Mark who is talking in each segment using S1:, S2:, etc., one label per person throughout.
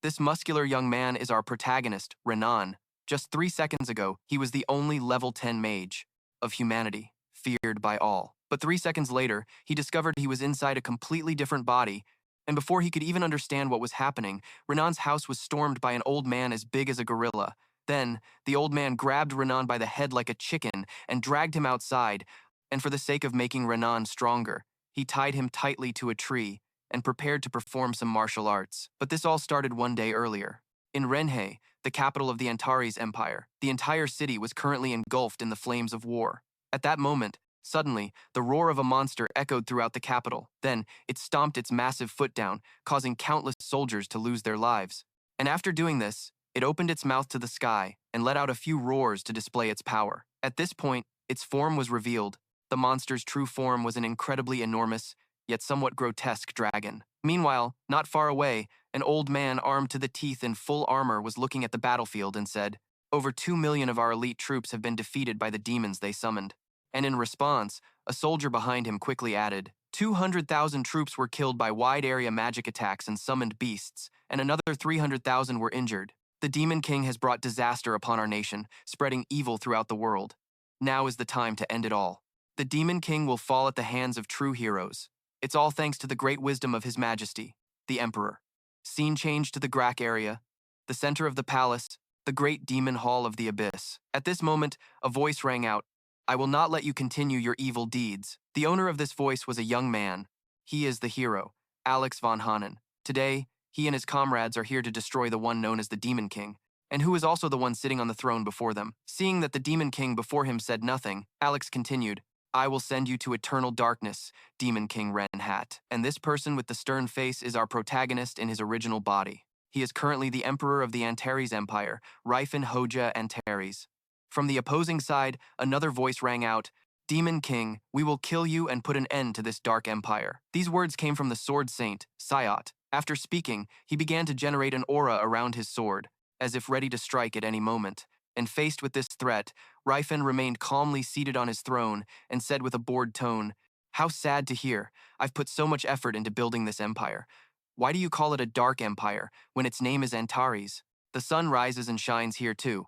S1: This muscular young man is our protagonist, Renan. Just 3 seconds ago, he was the only level 10 mage of humanity, feared by all. But 3 seconds later, he discovered he was inside a completely different body, and before he could even understand what was happening, Renan's house was stormed by an old man as big as a gorilla. Then, the old man grabbed Renan by the head like a chicken and dragged him outside, and for the sake of making Renan stronger, he tied him tightly to a tree and prepared to perform some martial arts. But this all started one day earlier. In Reincarnation, the capital of the Antares Empire, the entire city was currently engulfed in the flames of war. At that moment, suddenly, the roar of a monster echoed throughout the capital. Then, it stomped its massive foot down, causing countless soldiers to lose their lives. And after doing this, it opened its mouth to the sky and let out a few roars to display its power. At this point, its form was revealed. The monster's true form was an incredibly enormous, yet somewhat grotesque dragon. Meanwhile, not far away, an old man armed to the teeth in full armor was looking at the battlefield and said, "Over 2 million of our elite troops have been defeated by the demons they summoned." And in response, a soldier behind him quickly added, 200,000 troops were killed by wide-area magic attacks and summoned beasts, and another 300,000 were injured. The Demon King has brought disaster upon our nation, spreading evil throughout the world. Now is the time to end it all. The Demon King will fall at the hands of true heroes. It's all thanks to the great wisdom of His Majesty, the Emperor. Scene change to the Grak area, the center of the palace, the great demon hall of the abyss. At this moment, a voice rang out, "I will not let you continue your evil deeds." The owner of this voice was a young man. He is the hero, Alex von Hanen. Today, he and his comrades are here to destroy the one known as the Demon King, and who is also the one sitting on the throne before them. Seeing that the Demon King before him said nothing, Alex continued, "I will send you to eternal darkness, Demon King Renat." And this person with the stern face is our protagonist in his original body. He is currently the Emperor of the Antares Empire, Rifenh Hoja Antares. From the opposing side, another voice rang out, "Demon King, we will kill you and put an end to this dark empire." These words came from the sword saint, Syot. After speaking, he began to generate an aura around his sword, as if ready to strike at any moment. And faced with this threat, Rifenh remained calmly seated on his throne and said with a bored tone, "How sad to hear. I've put so much effort into building this empire. Why do you call it a dark empire when its name is Antares? The sun rises and shines here too."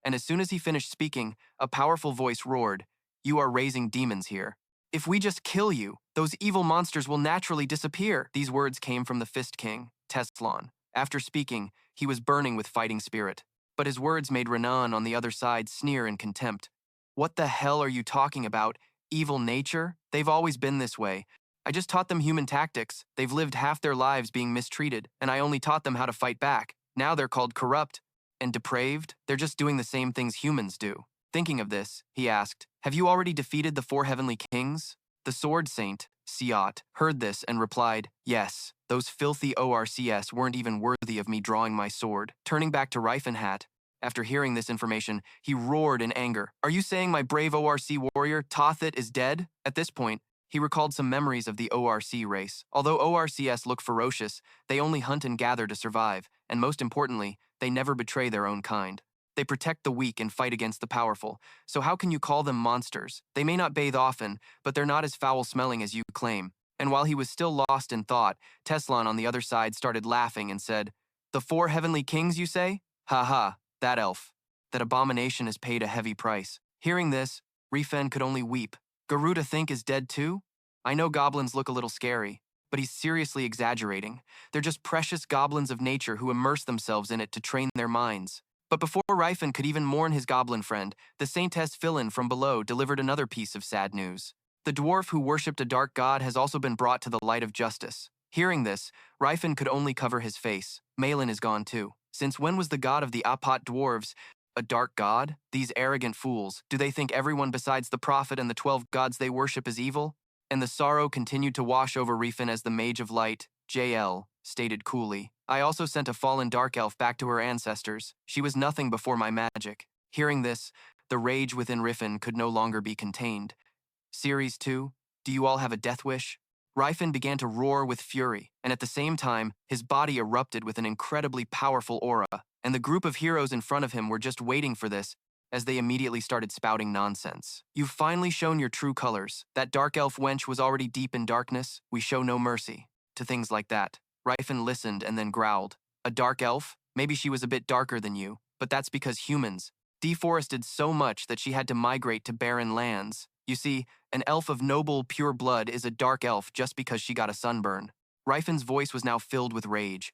S1: And as soon as he finished speaking, a powerful voice roared, "You are raising demons here. If we just kill you, those evil monsters will naturally disappear." These words came from the Fist King, Teslon. After speaking, he was burning with fighting spirit. But his words made Renan on the other side sneer in contempt. "What the hell are you talking about? Evil nature? They've always been this way. I just taught them human tactics. They've lived half their lives being mistreated, and I only taught them how to fight back. Now they're called corrupt and depraved. They're just doing the same things humans do." Thinking of this, he asked, "Have you already defeated the 4 heavenly kings?" The sword saint, Syot, heard this and replied, "Yes, those filthy Orcs weren't even worthy of me drawing my sword." Turning back to Rifenh, after hearing this information, he roared in anger, "Are you saying my brave ORC warrior, Tothit, is dead?" At this point, he recalled some memories of the ORC race. Although ORCs look ferocious, they only hunt and gather to survive, and most importantly, they never betray their own kind. They protect the weak and fight against the powerful, so how can you call them monsters? They may not bathe often, but they're not as foul-smelling as you claim. And while he was still lost in thought, Teslon on the other side started laughing and said, "The 4 heavenly kings, you say? Ha ha, that elf. That abomination has paid a heavy price." Hearing this, Rifenh could only weep. Garuda think is dead too? I know goblins look a little scary, but he's seriously exaggerating. They're just precious goblins of nature who immerse themselves in it to train their minds. But before Rifenh could even mourn his goblin friend, the Saintess Philin from below delivered another piece of sad news. The dwarf who worshipped a dark god has also been brought to the light of justice. Hearing this, Rifenh could only cover his face. Malin is gone too. Since when was the god of the Apat dwarves a dark god? These arrogant fools, do they think everyone besides the prophet and the 12 gods they worship is evil? And the sorrow continued to wash over Rifenh as the Mage of Light, JL, stated coolly, "I also sent a fallen dark elf back to her ancestors. She was nothing before my magic." Hearing this, the rage within Rifenh could no longer be contained. Series 2, do you all have a death wish? Rifenh began to roar with fury, and at the same time, his body erupted with an incredibly powerful aura, and the group of heroes in front of him were just waiting for this, as they immediately started spouting nonsense. "You've finally shown your true colors. That dark elf wench was already deep in darkness. We show no mercy." To things like that, Rifenh listened and then growled, A dark elf? Maybe she was a bit darker than you, but that's because humans deforested so much that she had to migrate to barren lands. You see, an elf of noble, pure blood is a dark elf just because she got a sunburn. Rifen's voice was now filled with rage,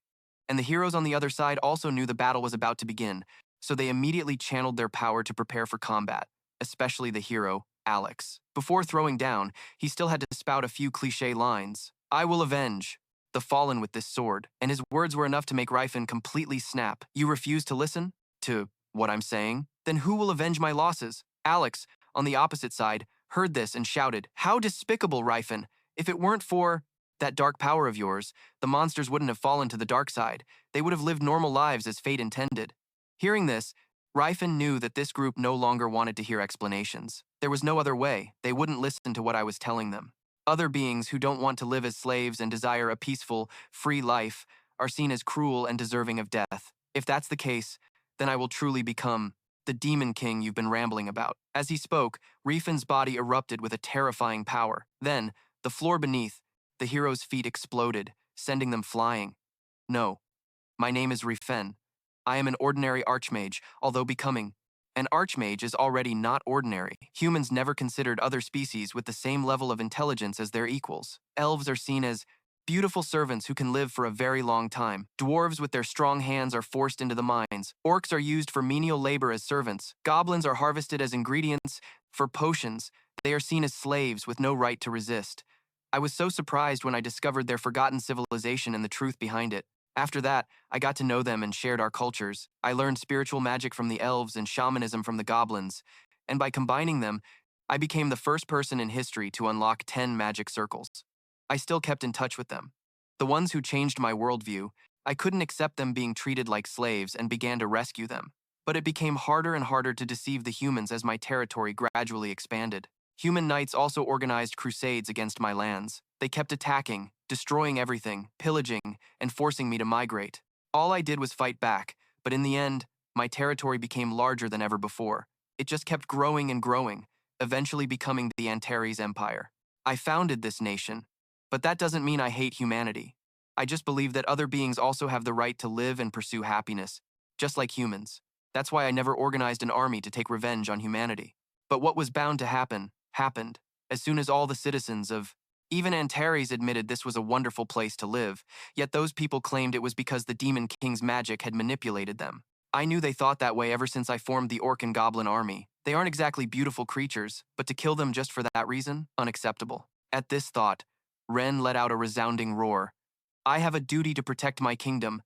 S1: and the heroes on the other side also knew the battle was about to begin, so they immediately channeled their power to prepare for combat, especially the hero, Alex. Before throwing down, he still had to spout a few cliché lines. I will avenge the fallen with this sword, and his words were enough to make Rifenh completely snap. You refuse to listen to what I'm saying? Then who will avenge my losses? Alex, on the opposite side, heard this and shouted, How despicable, Rifenh! If it weren't for that dark power of yours, the monsters wouldn't have fallen to the dark side. They would have lived normal lives as fate intended. Hearing this, Rifenh knew that this group no longer wanted to hear explanations. There was no other way. They wouldn't listen to what I was telling them. Other beings who don't want to live as slaves and desire a peaceful, free life are seen as cruel and deserving of death. If that's the case, then I will truly become the demon king you've been rambling about. As he spoke, Rifen's body erupted with a terrifying power. Then, the floor beneath, the hero's feet exploded, sending them flying. No, my name is Rifenh. I am an ordinary archmage, although becoming an archmage is already not ordinary. Humans never considered other species with the same level of intelligence as their equals. Elves are seen as beautiful servants who can live for a very long time. Dwarves with their strong hands are forced into the mines. Orcs are used for menial labor as servants. Goblins are harvested as ingredients for potions. They are seen as slaves with no right to resist. I was so surprised when I discovered their forgotten civilization and the truth behind it. After that, I got to know them and shared our cultures. I learned spiritual magic from the elves and shamanism from the goblins, and by combining them, I became the first person in history to unlock 10 magic circles. I still kept in touch with them. The ones who changed my worldview, I couldn't accept them being treated like slaves and began to rescue them. But it became harder and harder to deceive the humans as my territory gradually expanded. Human knights also organized crusades against my lands. They kept attacking, destroying everything, pillaging, and forcing me to migrate. All I did was fight back, but in the end, my territory became larger than ever before. It just kept growing and growing, eventually becoming the Antares Empire. I founded this nation, but that doesn't mean I hate humanity. I just believe that other beings also have the right to live and pursue happiness, just like humans. That's why I never organized an army to take revenge on humanity. But what was bound to happen, happened. As soon as all the citizens of even Antares admitted this was a wonderful place to live, yet those people claimed it was because the Demon King's magic had manipulated them. I knew they thought that way ever since I formed the Orc and Goblin army. They aren't exactly beautiful creatures, but to kill them just for that reason? Unacceptable. At this thought, Ren let out a resounding roar. I have a duty to protect my kingdom.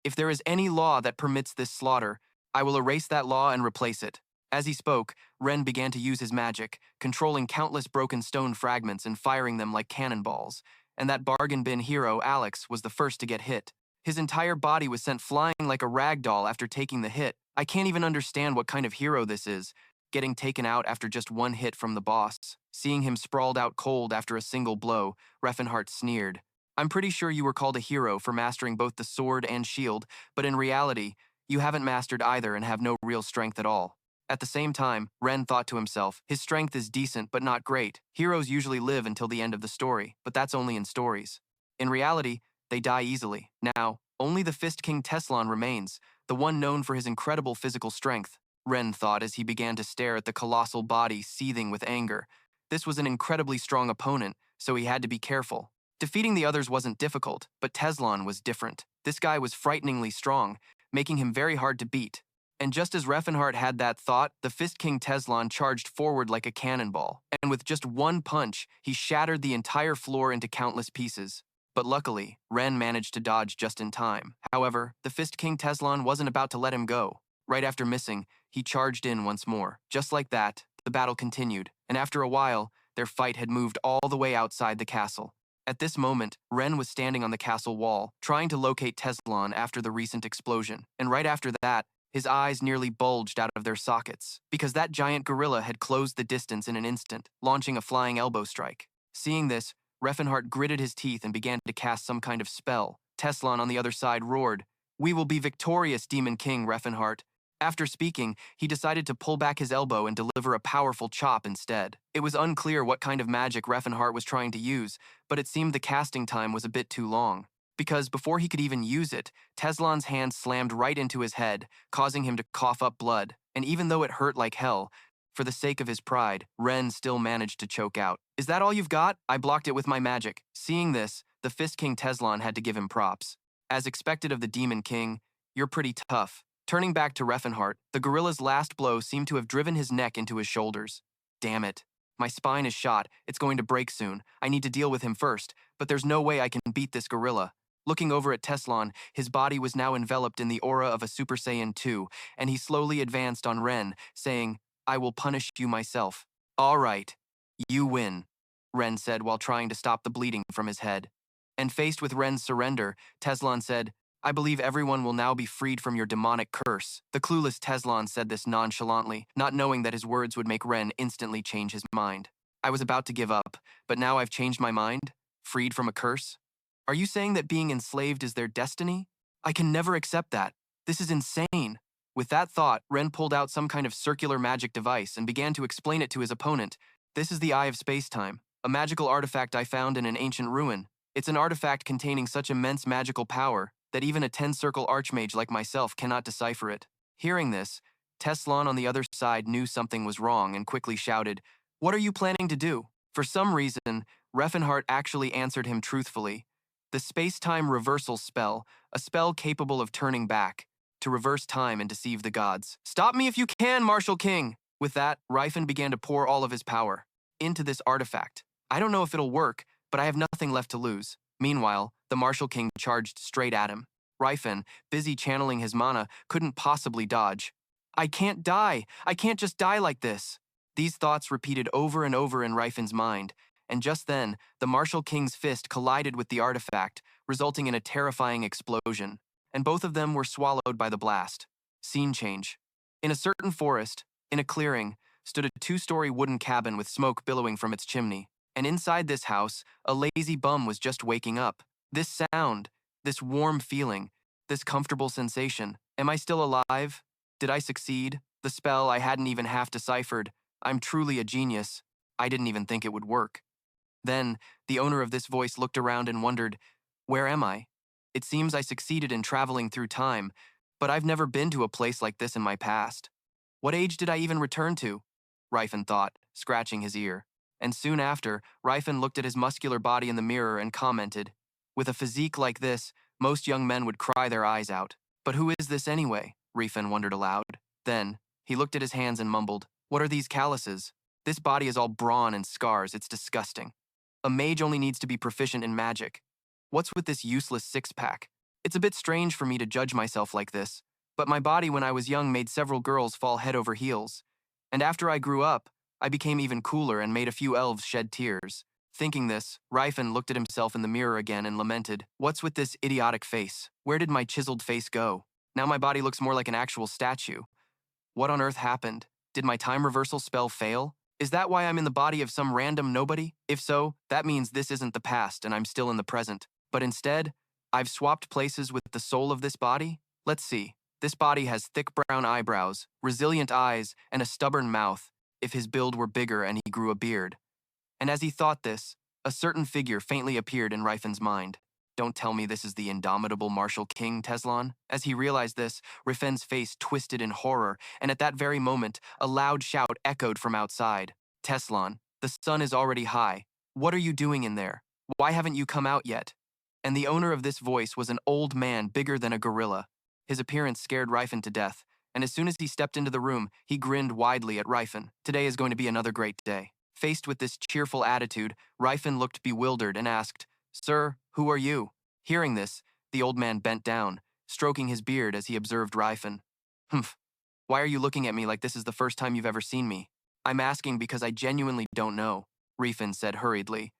S1: If there is any law that permits this slaughter, I will erase that law and replace it. As he spoke, Ren began to use his magic, controlling countless broken stone fragments and firing them like cannonballs, and that bargain bin hero, Alex, was the first to get hit. His entire body was sent flying like a rag doll after taking the hit. I can't even understand what kind of hero this is, getting taken out after just one hit from the boss. Seeing him sprawled out cold after a single blow, Reffenhart sneered. I'm pretty sure you were called a hero for mastering both the sword and shield, but in reality, you haven't mastered either and have no real strength at all. At the same time, Ren thought to himself, his strength is decent but not great. Heroes usually live until the end of the story, but that's only in stories. In reality, they die easily. Now, only the Fist King Teslon remains, the one known for his incredible physical strength, Ren thought as he began to stare at the colossal body seething with anger. This was an incredibly strong opponent, so he had to be careful. Defeating the others wasn't difficult, but Teslon was different. This guy was frighteningly strong, making him very hard to beat. And just as Reffenhart had that thought, the Fist King Teslon charged forward like a cannonball, and with just one punch, he shattered the entire floor into countless pieces. But luckily, Ren managed to dodge just in time. However, the Fist King Teslon wasn't about to let him go. Right after missing, he charged in once more. Just like that, the battle continued, and after a while, their fight had moved all the way outside the castle. At this moment, Ren was standing on the castle wall, trying to locate Teslon after the recent explosion, and right after that, his eyes nearly bulged out of their sockets, because that giant gorilla had closed the distance in an instant, launching a flying elbow strike. Seeing this, Reffenhart gritted his teeth and began to cast some kind of spell. Teslon on the other side roared, "We will be victorious, Demon King, Reffenhart." After speaking, he decided to pull back his elbow and deliver a powerful chop instead. It was unclear what kind of magic Reffenhart was trying to use, but it seemed the casting time was a bit too long. because before he could even use it, Teslon's hand slammed right into his head, causing him to cough up blood, and even though it hurt like hell, for the sake of his pride, Ren still managed to choke out. "Is that all you've got?" I blocked it with my magic. Seeing this, the Fist King Teslon had to give him props. As expected of the Demon King, "You're pretty tough." Turning back to Rife'n, the gorilla's last blow seemed to have driven his neck into his shoulders. Damn it. My spine is shot. It's going to break soon. I need to deal with him first, but there's no way I can beat this gorilla. Looking over at Teslon, his body was now enveloped in the aura of a Super Saiyan 2, and he slowly advanced on Ren, saying, "I will punish you myself." "All right, you win," Ren said while trying to stop the bleeding from his head. And faced with Ren's surrender, Teslon said, "I believe everyone will now be freed from your demonic curse." The clueless Teslon said this nonchalantly, not knowing that his words would make Ren instantly change his mind. I was about to give up, but now I've changed my mind? Freed from a curse? Are you saying that being enslaved is their destiny? I can never accept that. This is insane. With that thought, Ren pulled out some kind of circular magic device and began to explain it to his opponent. "This is the Eye of Space-Time, a magical artifact I found in an ancient ruin. It's an artifact containing such immense magical power that even a 10-circle archmage like myself cannot decipher it." Hearing this, Teslon on the other side knew something was wrong and quickly shouted, "What are you planning to do?" For some reason, Rife'n actually answered him truthfully. The space-time reversal spell, a spell capable of turning back, to reverse time and deceive the gods. "Stop me if you can, Martial King!" With that, Rife'n began to pour all of his power into this artifact. I don't know if it'll work, but I have nothing left to lose. Meanwhile, the Martial King charged straight at him. Rife'n, busy channeling his mana, couldn't possibly dodge. "I can't die! I can't just die like this!" These thoughts repeated over and over in Rife'n's mind, and just then, the Martial King's fist collided with the artifact, resulting in a terrifying explosion, and both of them were swallowed by the blast. Scene change. In a certain forest, in a clearing, stood a 2-story wooden cabin with smoke billowing from its chimney. And inside this house, a lazy bum was just waking up. This sound, this warm feeling, this comfortable sensation. Am I still alive? Did I succeed? The spell I hadn't even half deciphered. I'm truly a genius. I didn't even think it would work. Then, the owner of this voice looked around and wondered, where am I? It seems I succeeded in traveling through time, but I've never been to a place like this in my past. What age did I even return to? Rife'n thought, scratching his ear. And soon after, Rife'n looked at his muscular body in the mirror and commented, "With a physique like this, most young men would cry their eyes out. But who is this anyway?" Rife'n wondered aloud. Then, he looked at his hands and mumbled, "What are these calluses? This body is all brawn and scars, it's disgusting. A mage only needs to be proficient in magic. What's with this useless six-pack? It's a bit strange for me to judge myself like this, but my body when I was young made several girls fall head over heels. And after I grew up, I became even cooler and made a few elves shed tears." Thinking this, Rife'n looked at himself in the mirror again and lamented, "What's with this idiotic face? Where did my chiseled face go? Now my body looks more like an actual statue. What on earth happened? Did my time reversal spell fail? Is that why I'm in the body of some random nobody? If so, that means this isn't the past and I'm still in the present. But instead, I've swapped places with the soul of this body? Let's see. This body has thick brown eyebrows, resilient eyes, and a stubborn mouth, if his build were bigger and he grew a beard." And as he thought this, a certain figure faintly appeared in Rife'n's mind. "Don't tell me this is the indomitable Martial King, Teslon." As he realized this, Rife'n's face twisted in horror, and at that very moment, a loud shout echoed from outside. "Teslon, the sun is already high. What are you doing in there? Why haven't you come out yet?" And the owner of this voice was an old man bigger than a gorilla. His appearance scared Rife'n to death, and as soon as he stepped into the room, he grinned widely at Rife'n. Today is going to be another great day. Faced with this cheerful attitude, Rife'n looked bewildered and asked, "Sir, who are you?" Hearing this, the old man bent down, stroking his beard as he observed Rife'n. "Humph, why are you looking at me like this is the first time you've ever seen me?" "I'm asking because I genuinely don't know," Rife'n said hurriedly.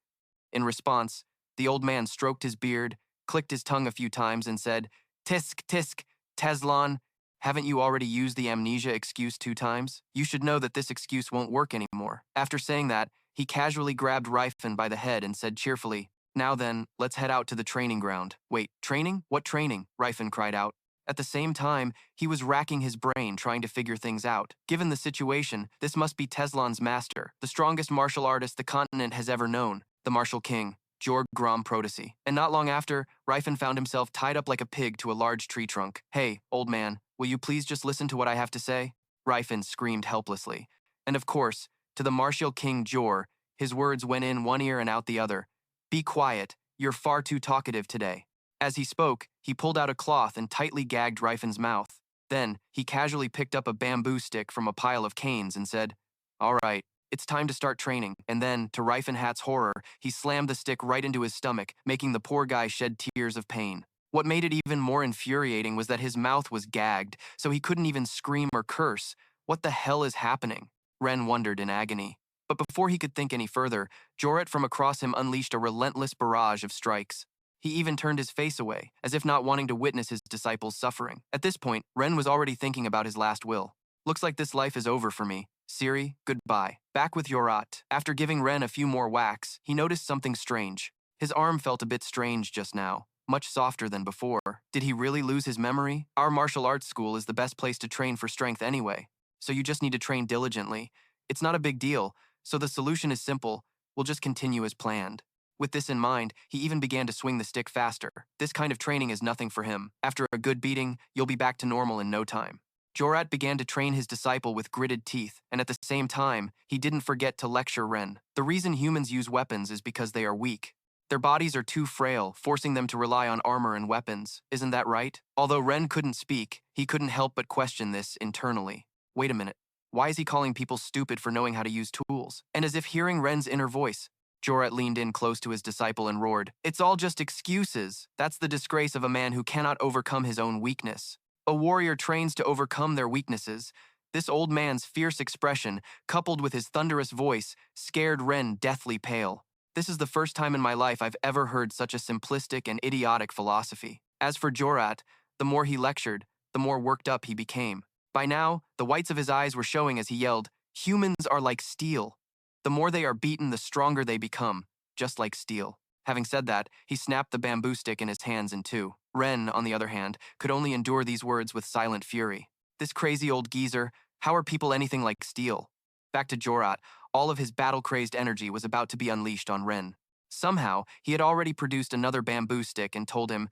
S1: In response, the old man stroked his beard, clicked his tongue a few times, and said, "Tisk, tisk, Teslon, haven't you already used the amnesia excuse 2 times? You should know that this excuse won't work anymore." After saying that, he casually grabbed Rife'n by the head and said cheerfully, "Now then, let's head out to the training ground." "Wait, training? What training?" Rife'n cried out. At the same time, he was racking his brain trying to figure things out. Given the situation, this must be Teslon's master, the strongest martial artist the continent has ever known, the Martial King. Jorg Grom Protasi. And not long after, Rifenh found himself tied up like a pig to a large tree trunk. Hey, old man, will you please just listen to what I have to say? Rifenh screamed helplessly. And of course, to the martial King Jor, his words went in one ear and out the other. Be quiet, you're far too talkative today. As he spoke, he pulled out a cloth and tightly gagged Rifen's mouth. Then, he casually picked up a bamboo stick from a pile of canes and said, All right, it's time to start training. And then, to Rifenh Hat's horror, he slammed the stick right into his stomach, making the poor guy shed tears of pain. What made it even more infuriating was that his mouth was gagged, so he couldn't even scream or curse. What the hell is happening? Ren wondered in agony. But before he could think any further, Joret from across him unleashed a relentless barrage of strikes. He even turned his face away, as if not wanting to witness his disciples' suffering. At this point, Ren was already thinking about his last will. Looks like this life is over for me. Siri, goodbye. Back with Jorat. After giving Ren a few more whacks, he noticed something strange. His arm felt a bit strange just now, much softer than before. Did he really lose his memory? Our martial arts school is the best place to train for strength anyway, so you just need to train diligently. It's not a big deal, so the solution is simple. We'll just continue as planned. With this in mind, he even began to swing the stick faster. This kind of training is nothing for him. After a good beating, you'll be back to normal in no time. Jorat began to train his disciple with gritted teeth, and at the same time, he didn't forget to lecture Ren. The reason humans use weapons is because they are weak. Their bodies are too frail, forcing them to rely on armor and weapons. Isn't that right? Although Ren couldn't speak, he couldn't help but question this internally. Wait a minute. Why is he calling people stupid for knowing how to use tools? And as if hearing Ren's inner voice, Jorat leaned in close to his disciple and roared, It's all just excuses. That's the disgrace of a man who cannot overcome his own weakness. A warrior trains to overcome their weaknesses. This old man's fierce expression, coupled with his thunderous voice, scared Ren deathly pale. This is the first time in my life I've ever heard such a simplistic and idiotic philosophy. As for Jorat, the more he lectured, the more worked up he became. By now, the whites of his eyes were showing as he yelled, Humans are like steel. The more they are beaten, the stronger they become, just like steel. Having said that, he snapped the bamboo stick in his hands in two. Ren, on the other hand, could only endure these words with silent fury. This crazy old geezer, how are people anything like steel? Back to Jorat, all of his battle-crazed energy was about to be unleashed on Ren. Somehow, he had already produced another bamboo stick and told him,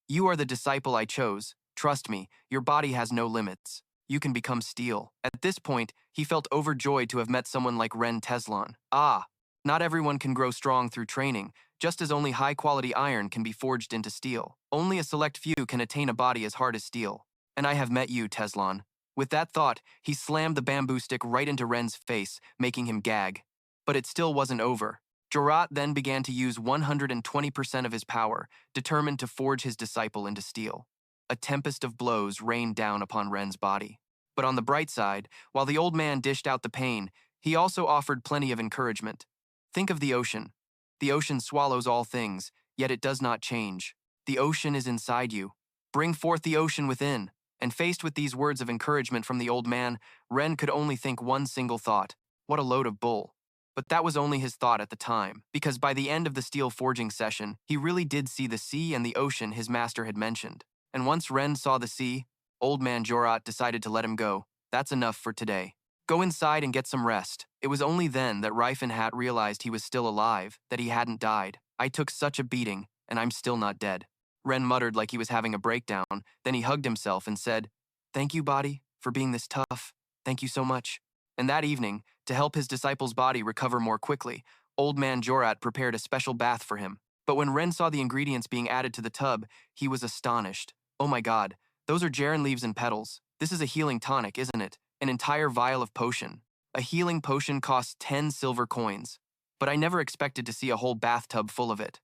S1: You are the disciple I chose. Trust me, your body has no limits. You can become steel. At this point, he felt overjoyed to have met someone like King Teslon. Not everyone can grow strong through training, just as only high-quality iron can be forged into steel. Only a select few can attain a body as hard as steel. And I have met you, Teslon. With that thought, he slammed the bamboo stick right into Ren's face, making him gag. But it still wasn't over. Jorat then began to use 120% of his power, determined to forge his disciple into steel. A tempest of blows rained down upon Ren's body. But on the bright side, while the old man dished out the pain, he also offered plenty of encouragement. Think of the ocean. The ocean swallows all things, yet it does not change. The ocean is inside you. Bring forth the ocean within. And faced with these words of encouragement from the old man, Ren could only think one single thought. What a load of bull. But that was only his thought at the time, because by the end of the steel forging session, he really did see the sea and the ocean his master had mentioned. And once Ren saw the sea, old man Jorat decided to let him go. That's enough for today. Go inside and get some rest. It was only then that Rifenh Hat realized he was still alive, that he hadn't died. I took such a beating, and I'm still not dead. Ren muttered like he was having a breakdown, then he hugged himself and said, Thank you, body, for being this tough. Thank you so much. And that evening, to help his disciple's body recover more quickly, old man Jorat prepared a special bath for him. But when Ren saw the ingredients being added to the tub, he was astonished. Oh my god, those are Jaren leaves and petals. This is a healing tonic, isn't it? An entire vial of potion. A healing potion costs 10 silver coins. But I never expected to see a whole bathtub full of it.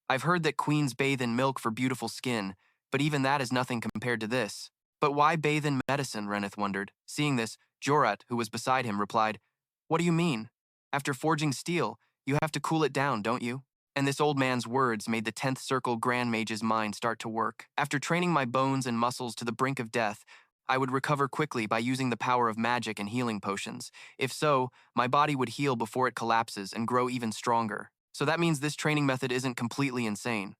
S1: I've heard that queens bathe in milk for beautiful skin, but even that is nothing compared to this. But why bathe in medicine, Renat wondered. Seeing this, Jorat, who was beside him, replied, What do you mean? After forging steel, you have to cool it down, don't you? And this old man's words made the 10th Circle Grand Mage's mind start to work. After training my bones and muscles to the brink of death, I would recover quickly by using the power of magic and healing potions. If so, my body would heal before it collapses and grow even stronger. So that means this training method isn't completely insane.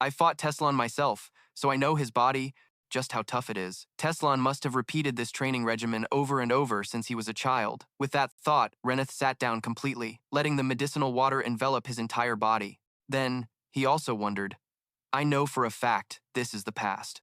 S1: I fought Teslon myself, so I know his body, just how tough it is. Teslon must have repeated this training regimen over and over since he was a child. With that thought, Renat sat down completely, letting the medicinal water envelop his entire body. Then, he also wondered, I know for a fact this is the past.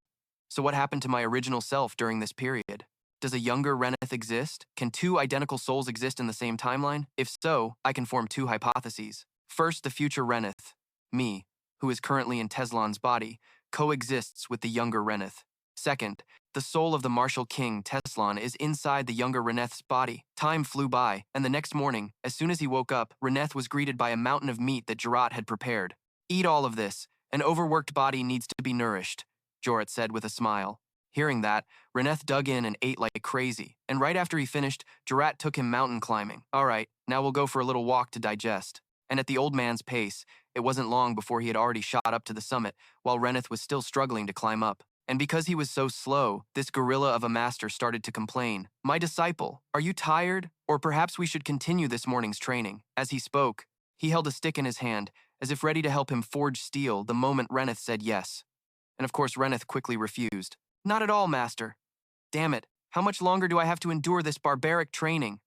S1: So what happened to my original self during this period? Does a younger Reneth exist? Can two identical souls exist in the same timeline? If so, I can form two hypotheses. First, the future Reneth, me, who is currently in Teslon's body, coexists with the younger Reneth. Second, the soul of the martial king, Teslon, is inside the younger Reneth's body. Time flew by, and the next morning, as soon as he woke up, Reneth was greeted by a mountain of meat that Jorat had prepared. Eat all of this. An overworked body needs to be nourished, Jorat said with a smile. Hearing that, Reneth dug in and ate like crazy, and right after he finished, Jorat took him mountain climbing. All right, now we'll go for a little walk to digest. And at the old man's pace, it wasn't long before he had already shot up to the summit, while Reneth was still struggling to climb up. And because he was so slow, this gorilla of a master started to complain. My disciple, are you tired? Or perhaps we should continue this morning's training. As he spoke, he held a stick in his hand, as if ready to help him forge steel the moment Reneth said yes. And of course Reneth quickly refused. Not at all, master. Damn it, how much longer do I have to endure this barbaric training?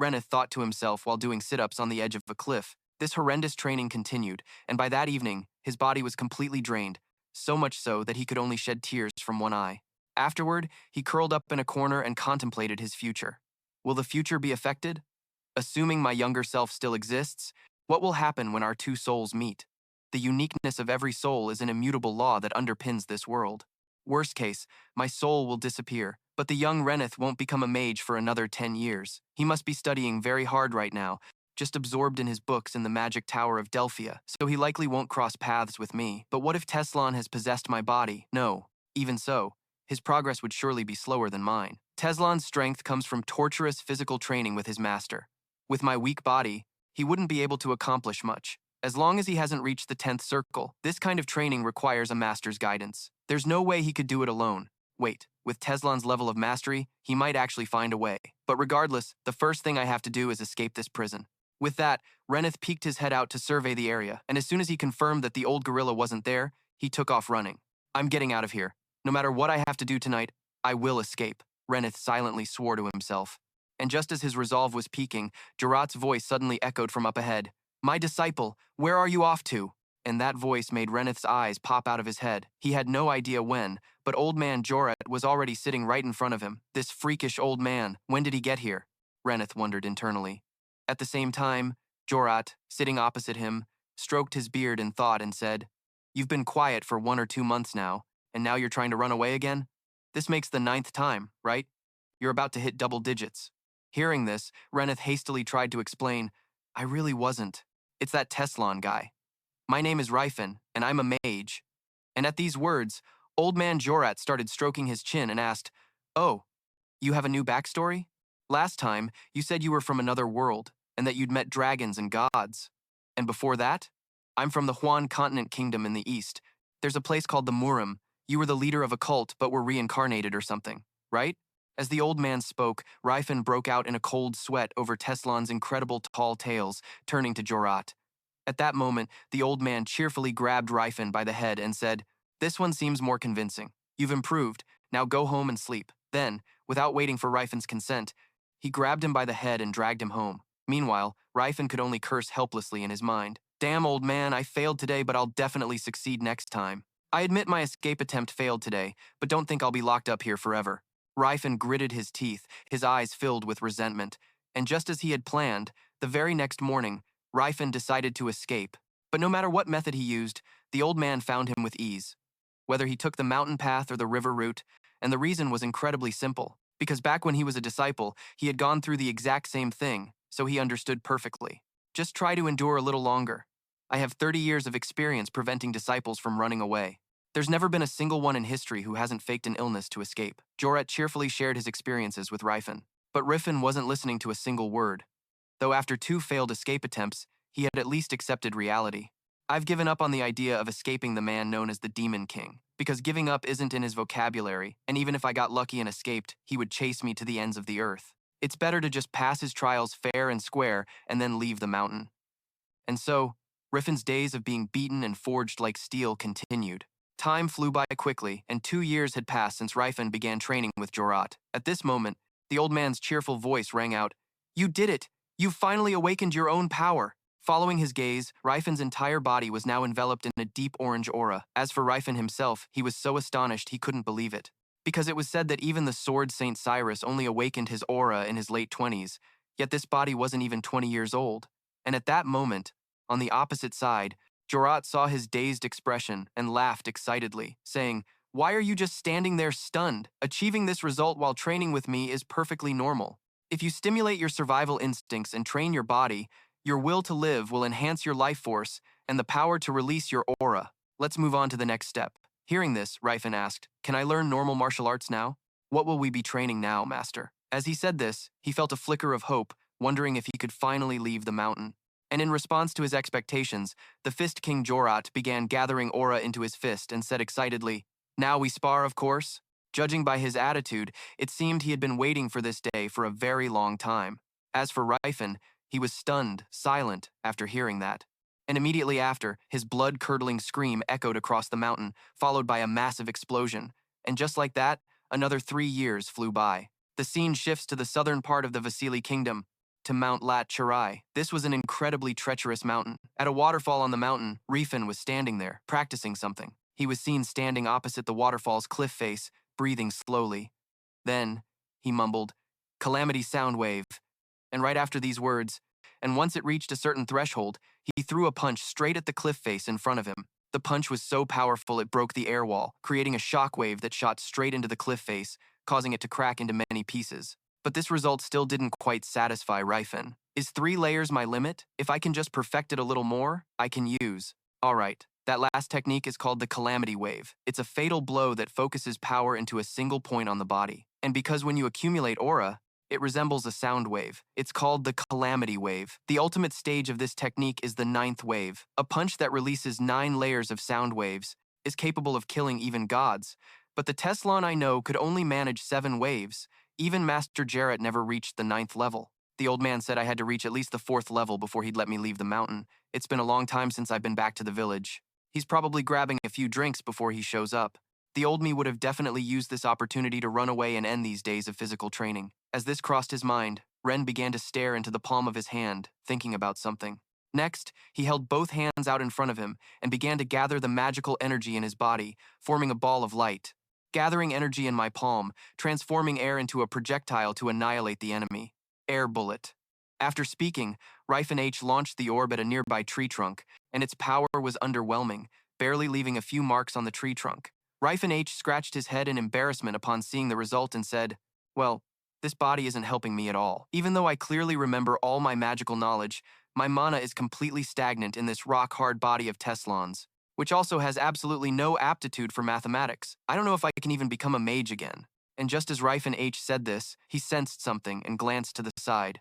S1: Reneth thought to himself while doing sit-ups on the edge of a cliff. This horrendous training continued, and by that evening, his body was completely drained, so much so that he could only shed tears from one eye. Afterward, he curled up in a corner and contemplated his future. Will the future be affected? Assuming my younger self still exists, what will happen when our two souls meet? The uniqueness of every soul is an immutable law that underpins this world. Worst case, my soul will disappear, but the young Reneth won't become a mage for another 10 years. He must be studying very hard right now, just absorbed in his books in the magic tower of Delphia, so he likely won't cross paths with me. But what if Teslon has possessed my body? No. Even so, his progress would surely be slower than mine. Teslon's strength comes from torturous physical training with his master. With my weak body, he wouldn't be able to accomplish much. As long as he hasn't reached the 10th circle, this kind of training requires a master's guidance. There's no way he could do it alone. Wait, with Teslon's level of mastery, he might actually find a way. But regardless, the first thing I have to do is escape this prison. With that, Reneth peeked his head out to survey the area, and as soon as he confirmed that the old gorilla wasn't there, he took off running. I'm getting out of here. No matter what I have to do tonight, I will escape, Reneth silently swore to himself. And just as his resolve was peaking, Jorat's voice suddenly echoed from up ahead. My disciple, where are you off to? And that voice made Reneth's eyes pop out of his head. He had no idea when, but old man Jorat was already sitting right in front of him. This freakish old man, when did he get here? Reneth wondered internally. At the same time, Jorat, sitting opposite him, stroked his beard in thought and said, You've been quiet for 1 or 2 months now, and now you're trying to run away again? This makes the 9th time, right? You're about to hit double digits. Hearing this, Reneth hastily tried to explain, I really wasn't. It's that Teslon guy. My name is Rifenh, and I'm a mage. And at these words, old man Jorat started stroking his chin and asked, Oh, you have a new backstory? Last time, you said you were from another world, and that you'd met dragons and gods. And before that? I'm from the Huan continent kingdom in the east. There's a place called the Murim. You were the leader of a cult, but were reincarnated or something, right? As the old man spoke, Rifenh broke out in a cold sweat over Teslon's incredible tall tales, turning to Jorat. At that moment, the old man cheerfully grabbed Rifenh by the head and said, This one seems more convincing. You've improved. Now go home and sleep. Then, without waiting for Rifen's consent, he grabbed him by the head and dragged him home. Meanwhile, Rifenh could only curse helplessly in his mind. Damn, old man, I failed today, but I'll definitely succeed next time. I admit my escape attempt failed today, but don't think I'll be locked up here forever. Rifenh gritted his teeth, his eyes filled with resentment. And just as he had planned, the very next morning, Rifenh decided to escape. But no matter what method he used, the old man found him with ease. Whether he took the mountain path or the river route, and the reason was incredibly simple. Because back when he was a disciple, he had gone through the exact same thing, so he understood perfectly. Just try to endure a little longer. I have 30 years of experience preventing disciples from running away. There's never been a single one in history who hasn't faked an illness to escape. Jorat cheerfully shared his experiences with Rifenh. But Rifenh wasn't listening to a single word. Though after 2 failed escape attempts, he had at least accepted reality. I've given up on the idea of escaping the man known as the Demon King, because giving up isn't in his vocabulary, and even if I got lucky and escaped, he would chase me to the ends of the earth. It's better to just pass his trials fair and square and then leave the mountain. And so, Rifen's days of being beaten and forged like steel continued. Time flew by quickly, and 2 years had passed since Rifenh began training with Jorat. At this moment, the old man's cheerful voice rang out, You did it! You've finally awakened your own power! Following his gaze, Rifen's entire body was now enveloped in a deep orange aura. As for Rifenh himself, he was so astonished he couldn't believe it. Because it was said that even the sword Saint Cyrus only awakened his aura in his late 20s, yet this body wasn't even 20 years old. And at that moment, on the opposite side, Jorat saw his dazed expression and laughed excitedly, saying, "Why are you just standing there stunned? Achieving this result while training with me is perfectly normal. If you stimulate your survival instincts and train your body, your will to live will enhance your life force and the power to release your aura. Let's move on to the next step." Hearing this, Rifenh asked, "Can I learn normal martial arts now? What will we be training now, master?" As he said this, he felt a flicker of hope, wondering if he could finally leave the mountain. And in response to his expectations, the Fist King Jorat began gathering aura into his fist and said excitedly, "Now we spar, of course?" Judging by his attitude, it seemed he had been waiting for this day for a very long time. As for Rifenh, he was stunned, silent, after hearing that. And immediately after, his blood-curdling scream echoed across the mountain, followed by a massive explosion. And just like that, another 3 years flew by. The scene shifts to the southern part of the Vasily kingdom, to Mount Lat Charai. This was an incredibly treacherous mountain. At a waterfall on the mountain, Rifenh was standing there, practicing something. He was seen standing opposite the waterfall's cliff face, breathing slowly. Then, he mumbled, "Calamity sound wave." And right after these words, and once it reached a certain threshold, he threw a punch straight at the cliff face in front of him. The punch was so powerful it broke the air wall, creating a shockwave that shot straight into the cliff face, causing it to crack into many pieces. But this result still didn't quite satisfy Rifenh. Is 3 layers my limit? If I can just perfect it a little more, I can use. Alright, that last technique is called the calamity wave. It's a fatal blow that focuses power into a single point on the body. And because when you accumulate aura, it resembles a sound wave. It's called the calamity wave. The ultimate stage of this technique is the 9th wave. A punch that releases 9 layers of sound waves is capable of killing even gods. But the Teslon I know could only manage 7 waves. Even Master Jarrett never reached the 9th level. The old man said I had to reach at least the 4th level before he'd let me leave the mountain. It's been a long time since I've been back to the village. He's probably grabbing a few drinks before he shows up. The old me would have definitely used this opportunity to run away and end these days of physical training. As this crossed his mind, Ren began to stare into the palm of his hand, thinking about something. Next, he held both hands out in front of him and began to gather the magical energy in his body, forming a ball of light. Gathering energy in my palm, transforming air into a projectile to annihilate the enemy. Air bullet. After speaking, Rifenh launched the orb at a nearby tree trunk, and its power was underwhelming, barely leaving a few marks on the tree trunk. Rifenh scratched his head in embarrassment upon seeing the result and said, "Well, this body isn't helping me at all. Even though I clearly remember all my magical knowledge, my mana is completely stagnant in this rock-hard body of Teslon's, which also has absolutely no aptitude for mathematics. I don't know if I can even become a mage again." And just as Rifenh said this, he sensed something and glanced to the side.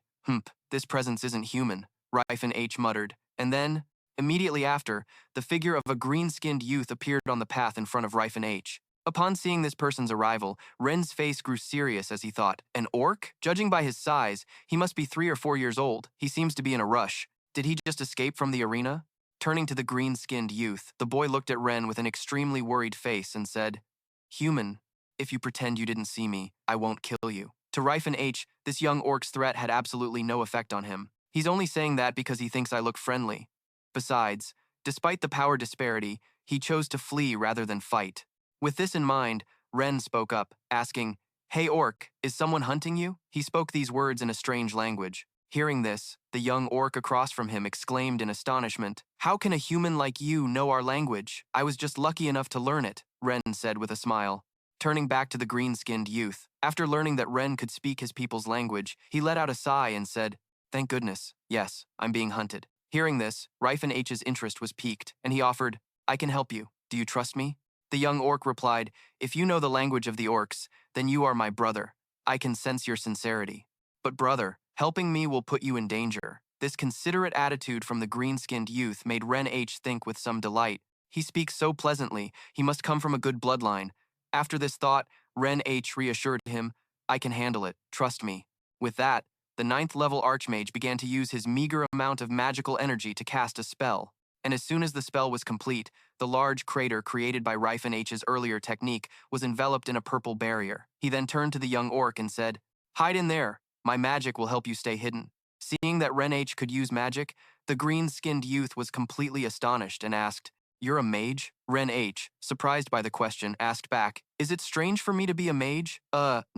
S1: This presence isn't human," Rifenh muttered. And then, immediately after, the figure of a green-skinned youth appeared on the path in front of Rifenh. Upon seeing this person's arrival, Ren's face grew serious as he thought, "An orc? Judging by his size, he must be 3 or 4 years old. He seems to be in a rush. Did he just escape from the arena?" Turning to the green-skinned youth, the boy looked at Ren with an extremely worried face and said, "Human, if you pretend you didn't see me, I won't kill you." To Rifenh, this young orc's threat had absolutely no effect on him. He's only saying that because he thinks I look friendly. Besides, despite the power disparity, he chose to flee rather than fight. With this in mind, Ren spoke up, asking, "Hey orc, is someone hunting you?" He spoke these words in a strange language. Hearing this, the young orc across from him exclaimed in astonishment, "How can a human like you know our language? I was just lucky enough to learn it," Ren said with a smile. Turning back to the green-skinned youth, after learning that Ren could speak his people's language, he let out a sigh and said, "Thank goodness, yes, I'm being hunted." Hearing this, Rifenh's interest was piqued, and he offered, "I can help you. Do you trust me?" The young orc replied, "If you know the language of the orcs, then you are my brother. I can sense your sincerity. But brother, helping me will put you in danger." This considerate attitude from the green-skinned youth made Ren think with some delight. He speaks so pleasantly, he must come from a good bloodline. After this thought, Ren reassured him, "I can handle it, trust me." With that, the 9th level Archmage began to use his meager amount of magical energy to cast a spell. And as soon as the spell was complete, the large crater created by Rifenh's earlier technique was enveloped in a purple barrier. He then turned to the young orc and said, "Hide in there. My magic will help you stay hidden." Seeing that Renat could use magic, the green-skinned youth was completely astonished and asked, "You're a mage?" Renat, surprised by the question, asked back, "Is it strange for me to be a mage?"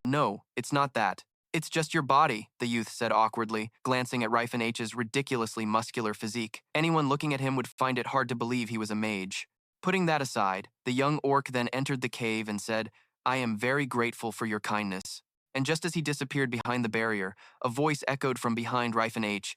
S1: No, it's not that. It's just your body," the youth said awkwardly, glancing at Rifehn's ridiculously muscular physique. Anyone looking at him would find it hard to believe he was a mage. Putting that aside, the young orc then entered the cave and said, "I am very grateful for your kindness." And just as he disappeared behind the barrier, a voice echoed from behind Rifenh.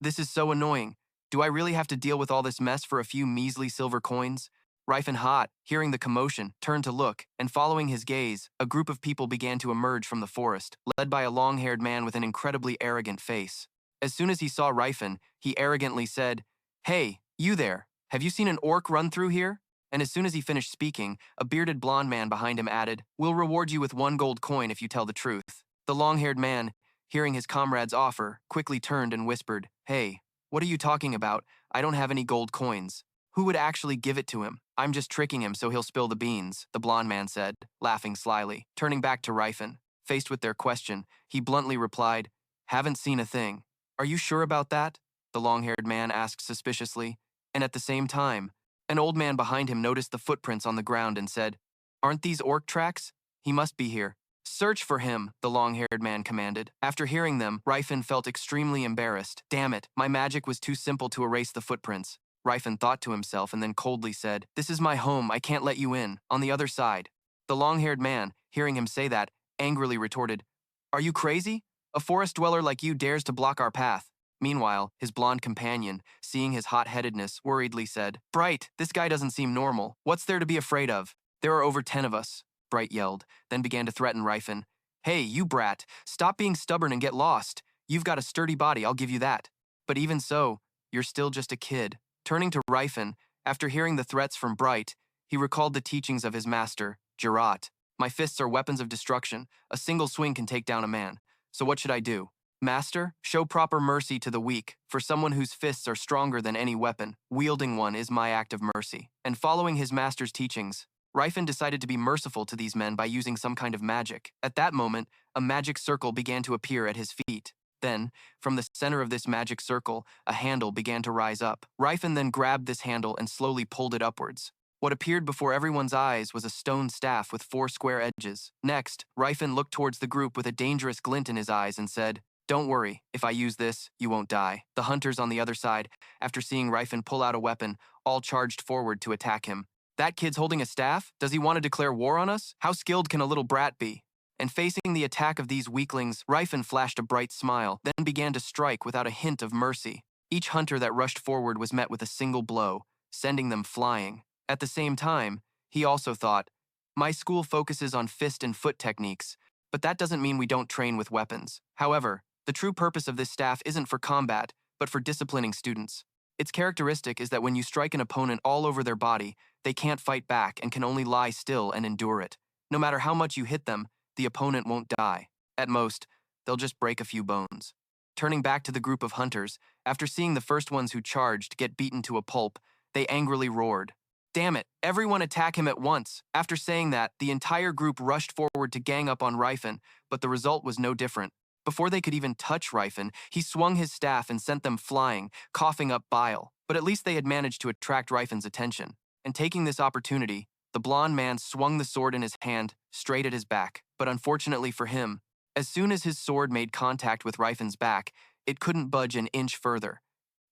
S1: "This is so annoying. Do I really have to deal with all this mess for a few measly silver coins?" Rifenh, hearing the commotion, turned to look, and following his gaze, a group of people began to emerge from the forest, led by a long-haired man with an incredibly arrogant face. As soon as he saw Rifenh, he arrogantly said, "Hey, you there, have you seen an orc run through here?" And as soon as he finished speaking, a bearded blonde man behind him added, "We'll reward you with 1 gold coin if you tell the truth." The long-haired man, hearing his comrade's offer, quickly turned and whispered, "Hey, what are you talking about? I don't have any gold coins. Who would actually give it to him? I'm just tricking him so he'll spill the beans," the blonde man said, laughing slyly. Turning back to Rifenh, faced with their question, he bluntly replied, "Haven't seen a thing." "Are you sure about that?" the long-haired man asked suspiciously. And at the same time, an old man behind him noticed the footprints on the ground and said, "Aren't these orc tracks? He must be here." "Search for him," the long-haired man commanded. After hearing them, Rifenh felt extremely embarrassed. "Damn it, my magic was too simple to erase the footprints." Rifenh thought to himself and then coldly said, "This is my home, I can't let you in. On the other side." The long-haired man, hearing him say that, angrily retorted, "Are you crazy? A forest dweller like you dares to block our path." Meanwhile, his blonde companion, seeing his hot-headedness, worriedly said, "Bright, this guy doesn't seem normal. What's there to be afraid of? There are over 10 of us." Bright yelled, then began to threaten Rifenh. "Hey, you brat, stop being stubborn and get lost. You've got a sturdy body, I'll give you that. But even so, you're still just a kid." Turning to Rifenh, after hearing the threats from Bright, he recalled the teachings of his master, Jurat. "My fists are weapons of destruction. A single swing can take down a man. So what should I do? Master, show proper mercy to the weak. For someone whose fists are stronger than any weapon, wielding one is my act of mercy." And following his master's teachings, Rifenh decided to be merciful to these men by using some kind of magic. At that moment, a magic circle began to appear at his feet. Then, from the center of this magic circle, a handle began to rise up. Rifenh then grabbed this handle and slowly pulled it upwards. What appeared before everyone's eyes was a stone staff with 4 square edges. Next, Rifenh looked towards the group with a dangerous glint in his eyes and said, "Don't worry, if I use this, you won't die." The hunters on the other side, after seeing Rifenh pull out a weapon, all charged forward to attack him. "That kid's holding a staff? Does he want to declare war on us? How skilled can a little brat be?" And facing the attack of these weaklings, Rifenh flashed a bright smile, then began to strike without a hint of mercy. Each hunter that rushed forward was met with a single blow, sending them flying. At the same time, he also thought, "My school focuses on fist and foot techniques, but that doesn't mean we don't train with weapons. However, the true purpose of this staff isn't for combat, but for disciplining students. Its characteristic is that when you strike an opponent all over their body, they can't fight back and can only lie still and endure it. No matter how much you hit them, the opponent won't die. At most, they'll just break a few bones." Turning back to the group of hunters, after seeing the first ones who charged get beaten to a pulp, they angrily roared, "Damn it, everyone attack him at once." After saying that, the entire group rushed forward to gang up on Rifenh, but the result was no different. Before they could even touch Rifenh, he swung his staff and sent them flying, coughing up bile. But at least they had managed to attract Rifen's attention. And taking this opportunity, the blonde man swung the sword in his hand straight at his back. But unfortunately for him, as soon as his sword made contact with Rifen's back, it couldn't budge an inch further.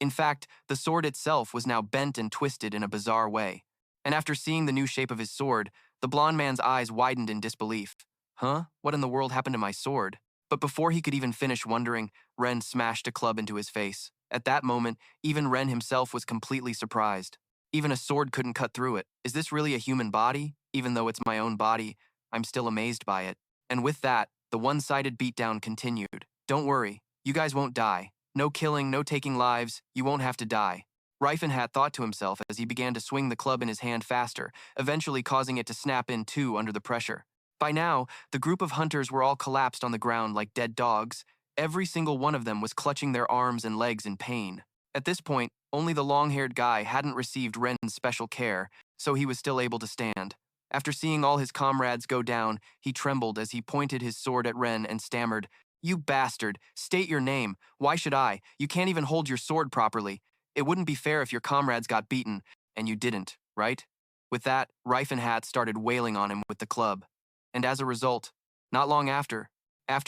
S1: In fact, the sword itself was now bent and twisted in a bizarre way. And after seeing the new shape of his sword, the blonde man's eyes widened in disbelief. "Huh? What in the world happened to my sword?" But before he could even finish wondering, Ren smashed a club into his face. At that moment, even Ren himself was completely surprised. Even a sword couldn't cut through it. Is this really a human body? Even though it's my own body, I'm still amazed by it. And with that, the one-sided beatdown continued. "Don't worry, you guys won't die. No killing, no taking lives, you won't have to die." Rifenh had thought to himself as he began to swing the club in his hand faster, eventually causing it to snap in two under the pressure. By now, the group of hunters were all collapsed on the ground like dead dogs. Every single one of them was clutching their arms and legs in pain. At this point, only the long-haired guy hadn't received Ren's special care, so he was still able to stand. After seeing all his comrades go down, he trembled as he pointed his sword at Ren and stammered, You bastard, state your name. Why should I? You can't even hold your sword properly. It wouldn't be fair if your comrades got beaten, and you didn't, right? With that, Rifenh started wailing on him with the club. And as a result, not long after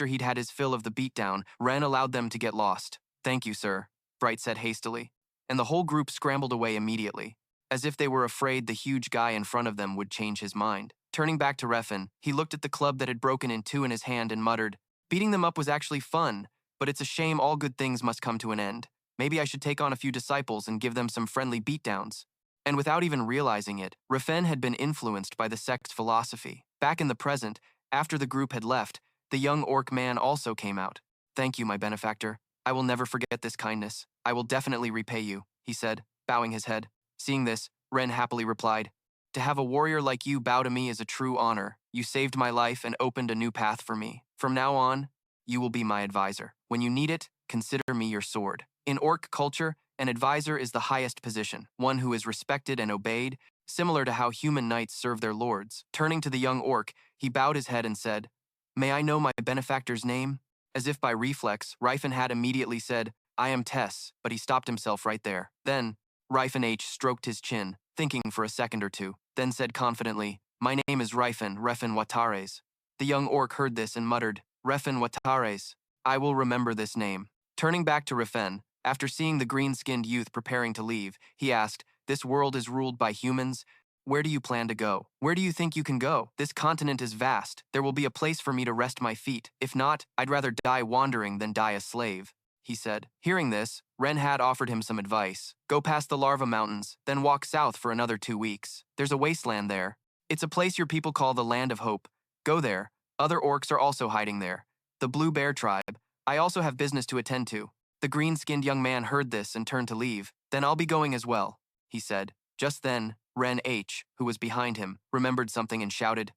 S1: he'd had his fill of the beatdown, Ren allowed them to get lost. Thank you, sir, Bright said hastily. And the whole group scrambled away immediately, as if they were afraid the huge guy in front of them would change his mind. Turning back to Rifenh, he looked at the club that had broken in two in his hand and muttered, "Beating them up was actually fun, but it's a shame all good things must come to an end. Maybe I should take on a few disciples and give them some friendly beatdowns." And without even realizing it, Rifenh had been influenced by the sect's philosophy. Back in the present, after the group had left, the young orc man also came out. "Thank you, my benefactor. I will never forget this kindness. I will definitely repay you," he said, bowing his head. Seeing this, Ren happily replied, "To have a warrior like you bow to me is a true honor. You saved my life and opened a new path for me. From now on, you will be my advisor. When you need it, consider me your sword." In orc culture, an advisor is the highest position, one who is respected and obeyed, similar to how human knights serve their lords. Turning to the young orc, he bowed his head and said, "May I know my benefactor's name?" As if by reflex, Rifenh immediately said, "I am Tess," but he stopped himself right there. Then, Rifenh stroked his chin, thinking for a second or two, then said confidently, "My name is Rifenh Watares." The young orc heard this and muttered, "Rifenh Watares. I will remember this name." Turning back to Rifenh, after seeing the green-skinned youth preparing to leave, he asked, "This world is ruled by humans. Where do you plan to go? Where do you think you can go? This continent is vast. There will be a place for me to rest my feet. If not, I'd rather die wandering than die a slave," he said. Hearing this, Ren had offered him some advice. "Go past the Larva Mountains, then walk south for another 2 weeks. There's a wasteland there. It's a place your people call the Land of Hope. Go there. Other orcs are also hiding there. The Blue Bear tribe. I also have business to attend to." The green-skinned young man heard this and turned to leave. "Then I'll be going as well," he said. Just then, Ren H, who was behind him, remembered something and shouted,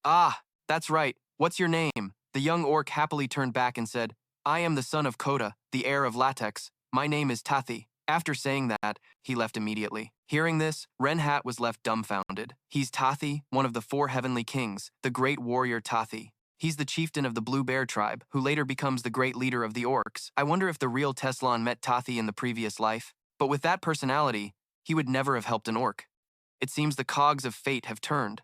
S1: "Ah, that's right. What's your name?" The young orc happily turned back and said, "I am the son of Koda, the heir of Latex. My name is Tathi." After saying that, he left immediately. Hearing this, Ren was left dumbfounded. He's Tathi, one of the 4 heavenly kings, the great warrior Tathi. He's the chieftain of the Blue Bear tribe, who later becomes the great leader of the Orcs. I wonder if the real Teslon met Tathi in the previous life. But with that personality, he would never have helped an orc. It seems the cogs of fate have turned.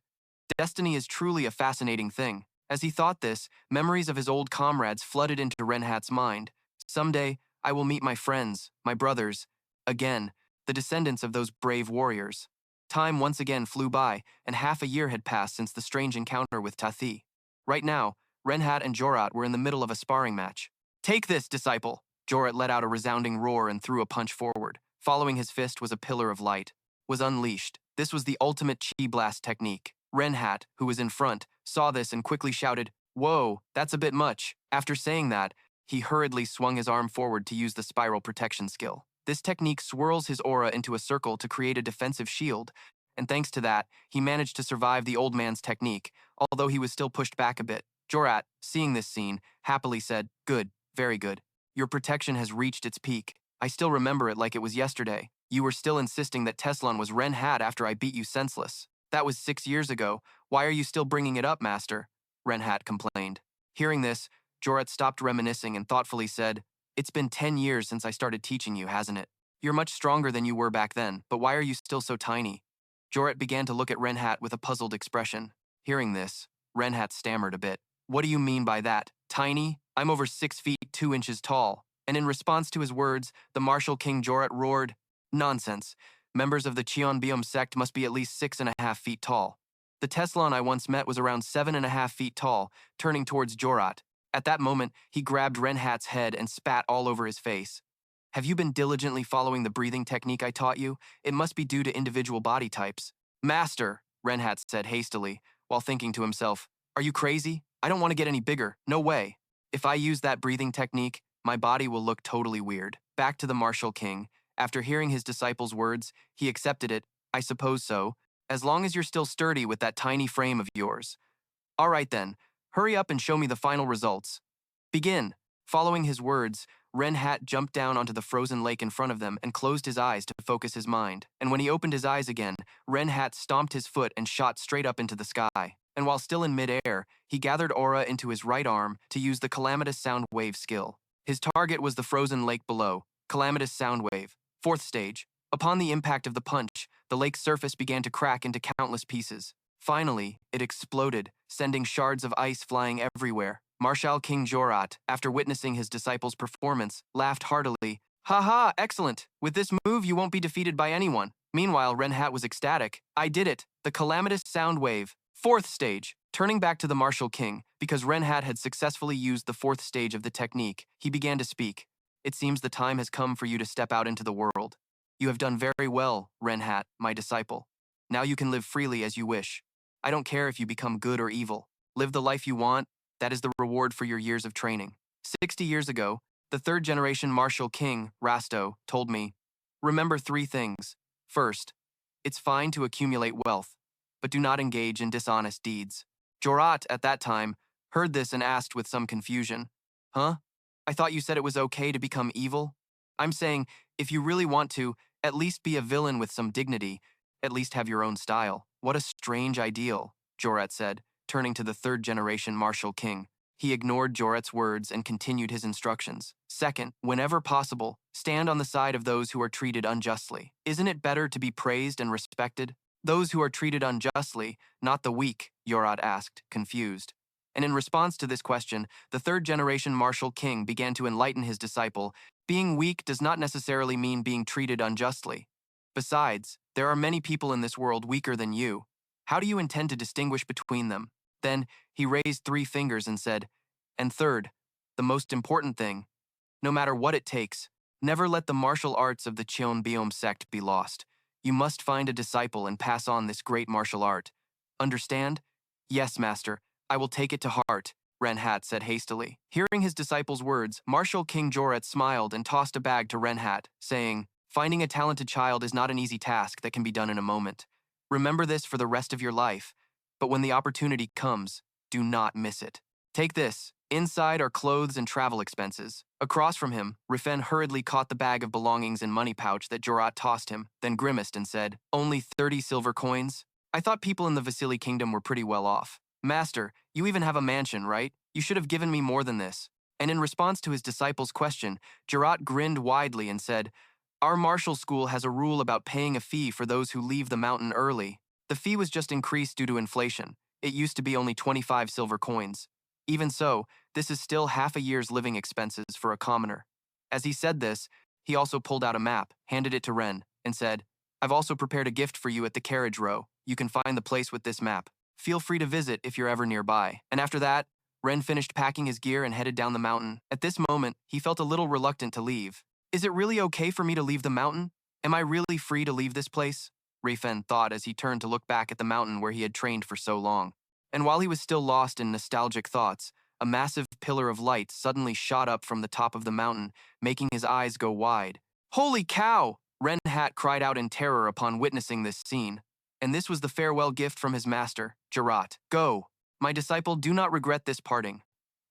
S1: Destiny is truly a fascinating thing. As he thought this, memories of his old comrades flooded into Renhat's mind. Someday, I will meet my friends, my brothers, again, the descendants of those brave warriors. Time once again flew by, and half a year had passed since the strange encounter with Tathi. Right now, Renhat and Jorat were in the middle of a sparring match. "Take this, disciple!" Jorat let out a resounding roar and threw a punch forward. Following his fist was a pillar of light. Was unleashed. This was the ultimate chi blast technique. Renhat, who was in front, saw this and quickly shouted, "Whoa, that's a bit much." After saying that, he hurriedly swung his arm forward to use the spiral protection skill. This technique swirls his aura into a circle to create a defensive shield, and thanks to that, he managed to survive the old man's technique, although he was still pushed back a bit. Jorat, seeing this scene, happily said, "Good, very good. Your protection has reached its peak. I still remember it like it was yesterday. You were still insisting that Teslon was Renhat after I beat you senseless. That was 6 years ago. Why are you still bringing it up, master?" Renhat complained. Hearing this, Jorat stopped reminiscing and thoughtfully said, "It's been 10 years since I started teaching you, hasn't it? You're much stronger than you were back then, but why are you still so tiny?" Jorat began to look at Renhat with a puzzled expression. Hearing this, Renhat stammered a bit. "What do you mean by that? Tiny? I'm over 6 feet 2 inches tall." And in response to his words, the martial king Jorat roared, "Nonsense. Members of the Cheonbium sect must be at least 6.5 feet tall. The Teslon I once met was around 7.5 feet tall," turning towards Jorat. At that moment, he grabbed Renhat's head and spat all over his face. "Have you been diligently following the breathing technique I taught you? It must be due to individual body types." "Master," Renhat said hastily, while thinking to himself, "Are you crazy? I don't want to get any bigger. No way. If I use that breathing technique, my body will look totally weird." Back to the martial king. After hearing his disciple's words, he accepted it. "I suppose so, as long as you're still sturdy with that tiny frame of yours. All right then, hurry up and show me the final results. Begin." Following his words, Renhat jumped down onto the frozen lake in front of them and closed his eyes to focus his mind. And when he opened his eyes again, Renhat stomped his foot and shot straight up into the sky. and while still in midair, he gathered aura into his right arm to use the Calamitous Sound Wave skill. His target was the frozen lake below, Calamitous Sound Wave, 4th stage. Upon the impact of the punch, the lake's surface began to crack into countless pieces. Finally, it exploded, sending shards of ice flying everywhere. Marshal King Jorat, after witnessing his disciple's performance, laughed heartily. "Ha ha, excellent! With this move, you won't be defeated by anyone." Meanwhile, Renat was ecstatic. "I did it! The Calamitous Sound Wave, 4th stage." Turning back to the Martial King, because Renat had successfully used the 4th stage of the technique, he began to speak. "It seems the time has come for you to step out into the world. You have done very well, Renat, my disciple. Now you can live freely as you wish. I don't care if you become good or evil. Live the life you want. That is the reward for your years of training." 60 years ago, the 3rd generation Martial King, Rasto, told me, "Remember 3 things. First, it's fine to accumulate wealth, but do not engage in dishonest deeds." Jorat, at that time, heard this and asked with some confusion, "Huh? I thought you said it was okay to become evil?" "I'm saying, if you really want to, at least be a villain with some dignity, at least have your own style." "What a strange ideal," Jorat said, turning to the 3rd generation Martial King. He ignored Jorat's words and continued his instructions. "Second, whenever possible, stand on the side of those who are treated unjustly. Isn't it better to be praised and respected?" "Those who are treated unjustly, not the weak," Jorat asked, confused. And in response to this question, the 3rd generation Martial King began to enlighten his disciple. Being weak does not necessarily mean being treated unjustly. Besides, there are many people in this world weaker than you. How do you intend to distinguish between them? Then he raised 3 fingers and said, "And third, the most important thing, no matter what it takes, never let the martial arts of the Cheon Biome sect be lost. You must find a disciple and pass on this great martial art. Understand?" "Yes, master. I will take it to heart," Renat said hastily. Hearing his disciple's words, Martial King Jorat smiled and tossed a bag to Renat, saying, "Finding a talented child is not an easy task that can be done in a moment. Remember this for the rest of your life, but when the opportunity comes, do not miss it. Take this. Inside are clothes and travel expenses." Across from him, Rifenh hurriedly caught the bag of belongings and money pouch that Jorat tossed him, then grimaced and said, "Only 30 silver coins? I thought people in the Vasily Kingdom were pretty well off. Master, you even have a mansion, right? You should have given me more than this." And in response to his disciple's question, Jorat grinned widely and said, "Our martial school has a rule about paying a fee for those who leave the mountain early. The fee was just increased due to inflation. It used to be only 25 silver coins. Even so, this is still half a year's living expenses for a commoner." As he said this, he also pulled out a map, handed it to Ren, and said, "I've also prepared a gift for you at the carriage row. You can find the place with this map. Feel free to visit if you're ever nearby." And after that, Ren finished packing his gear and headed down the mountain. At this moment, he felt a little reluctant to leave. "Is it really okay for me to leave the mountain? Am I really free to leave this place?" Rifenh thought as he turned to look back at the mountain where he had trained for so long. And while he was still lost in nostalgic thoughts, a massive pillar of light suddenly shot up from the top of the mountain, making his eyes go wide. "Holy cow!" Renat cried out in terror upon witnessing this scene. And this was the farewell gift from his master, Jorat. "Go, my disciple, do not regret this parting.